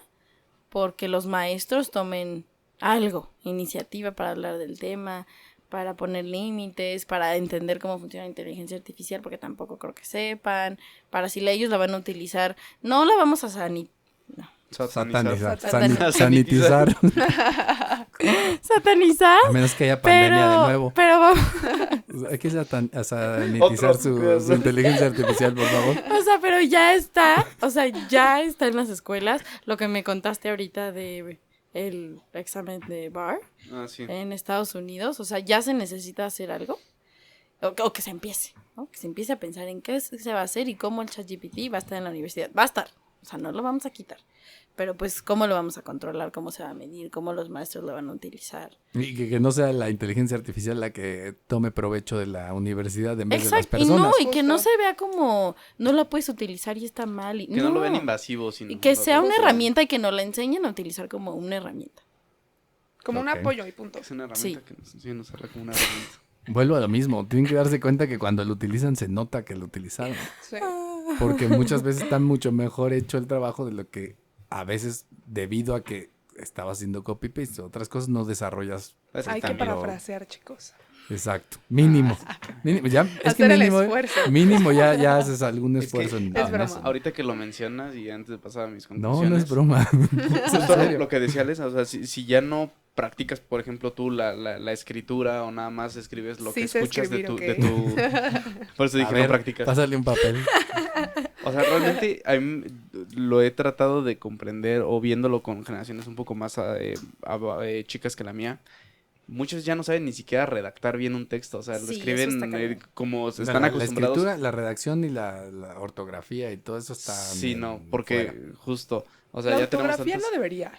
porque los maestros tomen algo, iniciativa para hablar del tema, para poner límites, para entender cómo funciona la inteligencia artificial, porque tampoco creo que sepan, para si ellos la van a utilizar, no la vamos a Satanizar. Satanizar. Sanitizar. satanizar, A menos que haya pandemia de nuevo. pero vamos, Hay que sanitizar su inteligencia artificial, por favor. o sea, pero ya está, ya está en las escuelas, lo que me contaste ahorita de el examen de bar Ah, sí. en Estados Unidos, o sea, ya se necesita hacer algo, o que se empiece, ¿no? Que se empiece a pensar en qué se va a hacer y cómo el ChatGPT va a estar en la universidad, va a estar, o sea, no lo vamos a quitar, pero pues cómo lo vamos a controlar, cómo se va a medir, cómo los maestros lo van a utilizar. Y que no sea la inteligencia artificial la que tome provecho de la universidad en vez de las Exacto, y personas. no, y que no se vea como no la puedes utilizar y está mal. Y, Que no lo ven invasivo. Sino y que sea una herramienta y que nos la enseñen a utilizar como una herramienta. Como un Ok. apoyo y punto. Es una herramienta Sí. que nos enseñan a usarla como una herramienta. Vuelvo a lo mismo. Tienen que darse cuenta que cuando lo utilizan se nota que lo utilizaron. Sí. Porque muchas veces está mucho mejor hecho el trabajo de lo que a veces debido a que estaba haciendo copy-paste. Otras cosas no desarrollas. Hay que Exactamente. parafrasear, chicos. Exacto. Mínimo. Mínimo. Ya, es que Hacer el mínimo, esfuerzo. mínimo ya haces algún Es que esfuerzo en es en broma. eso. Ahorita que lo mencionas y antes de pasar a mis No, conclusiones. no es broma. Es en Justo serio. lo que decía Alex, o sea, si ya no practicas, por ejemplo, tú la escritura o nada más escribes lo Sí que sé escuchas escribir, de tu... Por eso A dije, ver, no practicas. pásale un papel. O sea, realmente a mí lo he tratado de comprender o viéndolo con generaciones un poco más chicas que la mía. Muchos ya no saben ni siquiera redactar bien un texto, o sea, lo Sí, eso escriben está cañón. como se La están acostumbrados. escritura, la redacción y la ortografía y todo eso está... Sí, no, bien porque fuera. justo, o sea, La ya tenemos ortografía tantos... no debería.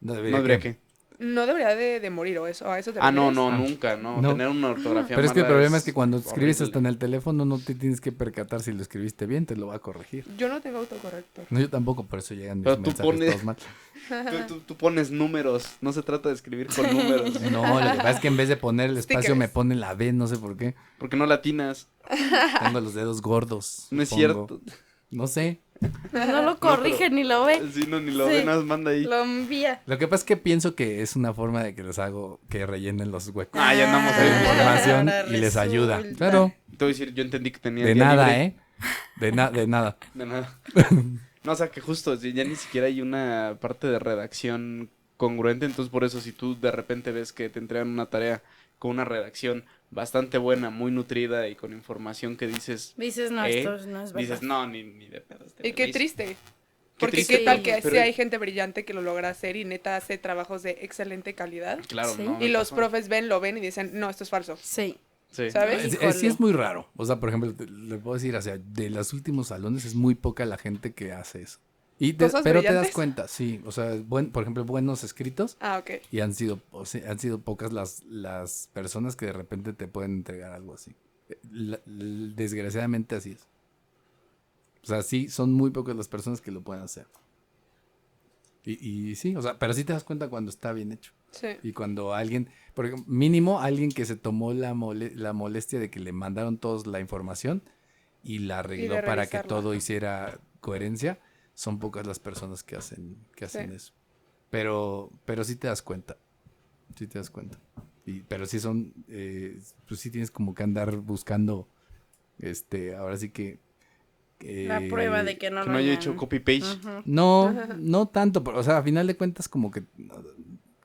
No No debería que... que... No debería de morir o eso. ¿A eso te Ah, no, refieres? no, nunca, no. No. Tener una ortografía Pero es que el mala problema es que cuando escribes horrible. hasta en el teléfono no te tienes que percatar si lo escribiste bien, te lo va a corregir. Yo no tengo autocorrector. No, yo tampoco, por eso llegan mis Pero tú mensajes pones- todos mal. Tú pones números, no se trata de escribir con números. No, lo que pasa es que en vez de poner el espacio Stickers. me pone la B, no sé por qué. Porque no latinas. Tengo los dedos gordos. No es supongo. cierto. No sé. No lo corrige ni lo ve, Sí, no, ni lo Sí. ve, nada más manda ahí. lo envía. Lo que pasa es que pienso que es una forma de que les hago que rellenen los huecos Ah, ya andamos de ahí. la información ahora y les ayuda. resulta. Claro, Te voy a decir, yo entendí que tenía de día nada, libre. ¿eh? De nada. De nada. No, o sea, que justo, ya ni siquiera hay una parte de redacción congruente, entonces por eso si tú de repente ves que te entregan una tarea con una redacción bastante buena, muy nutrida y con información que dices... no, esto no es verdad. Dices, no, ni de pedo. Y qué triste. Porque triste, qué tal que pero... sí hay gente brillante que lo logra hacer y neta hace trabajos de excelente calidad. Claro, sí. no. Y los profes lo ven y dicen, no, esto es falso. Sí. ¿Sabes? Sí es muy raro. O sea, por ejemplo, le puedo decir, o sea, de los últimos salones es muy poca la gente que hace eso. Pero brillantes? te das cuenta, sí. O sea, por ejemplo, buenos escritos. Ok. Y han sido pocas las personas que de repente te pueden entregar algo así. Desgraciadamente así es. O sea, sí, son muy pocas las personas que lo pueden hacer. Y sí, o sea, pero sí te das cuenta cuando está bien hecho. Sí. Y cuando alguien, por ejemplo, mínimo alguien que se tomó la molestia de que le mandaron todos la información y la arregló para que todo hiciera coherencia, son pocas las personas que hacen eso. Pero sí te das cuenta. Sí te das cuenta. Pero sí son, pues sí tienes como que andar buscando, ahora sí que... la prueba de que no lo haya hecho copy-paste. Uh-huh. No tanto, pero, o sea, a final de cuentas como que...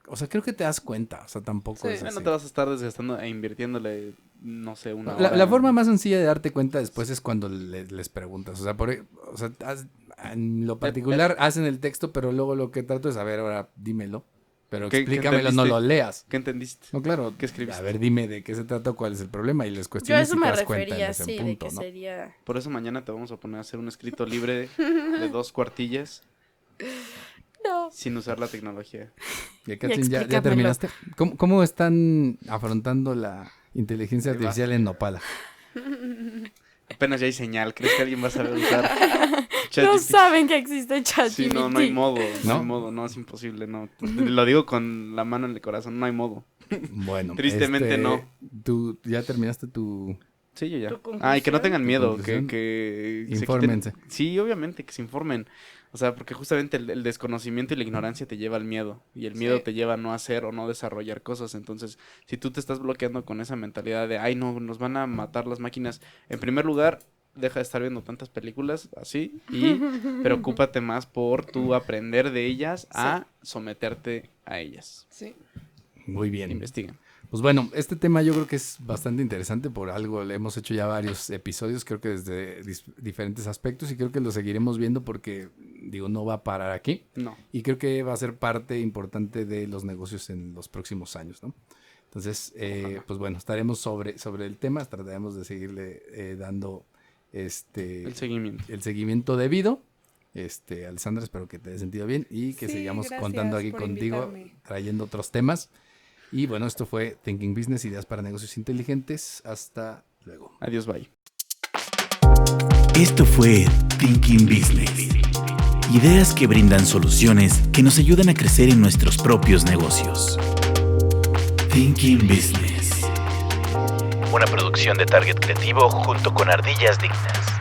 O sea, creo que te das cuenta, o sea, tampoco es así. No te vas a estar desgastando e invirtiéndole, no sé, una hora. hora. La forma más sencilla de darte cuenta después es cuando les preguntas. O sea, en lo particular hacen el texto, pero luego lo que trato es, a ver, ahora dímelo. Pero explícamelo, no lo leas. ¿Qué entendiste? No, claro. ¿Qué escribiste? A ver, dime de qué se trata, cuál es el problema y les cuestiones y te das cuenta en ese punto, de que ¿no? sería... Por eso mañana te vamos a poner a hacer un escrito libre de 2 cuartillas. No. Sin usar la tecnología. ¿Ya terminaste? ¿Cómo están afrontando la inteligencia artificial en Nopala? Apenas ya hay señal. ¿Crees que alguien va a saber usar ChatGPT? No saben que existe ChatGPT. Sí, no hay modo. No hay modo, no, es imposible, no. Lo digo con la mano en el corazón, no hay modo. Bueno. Tristemente no. ¿Tú ya terminaste tu...? Sí, yo ya. Y que no tengan miedo, que infórmense. Sí, obviamente, que se informen. O sea, porque justamente el desconocimiento y la ignorancia te lleva al miedo. Y el miedo te lleva a no hacer o no desarrollar cosas. Entonces, si tú te estás bloqueando con esa mentalidad de, ay, no, nos van a matar las máquinas. En primer lugar, deja de estar viendo tantas películas así. Y preocúpate más por tú aprender de ellas a someterte a ellas. Sí. Muy bien. Investiguen. Pues bueno, este tema yo creo que es bastante interesante, por algo le hemos hecho ya varios episodios, creo que desde diferentes aspectos, y creo que lo seguiremos viendo porque, digo, no va a parar aquí. No. Y creo que va a ser parte importante de los negocios en los próximos años, ¿no? Entonces, pues bueno, estaremos sobre el tema, trataremos de seguirle dando el seguimiento debido. Alessandra, espero que te haya sentido bien y que sigamos contando aquí contigo, trayendo otros temas. Y bueno, esto fue Thinking Business, ideas para negocios inteligentes. Hasta luego. Adiós, bye. Esto fue Thinking Business. Ideas que brindan soluciones que nos ayudan a crecer en nuestros propios negocios. Thinking Business. Una producción de Target Creativo junto con Ardillas Dignas.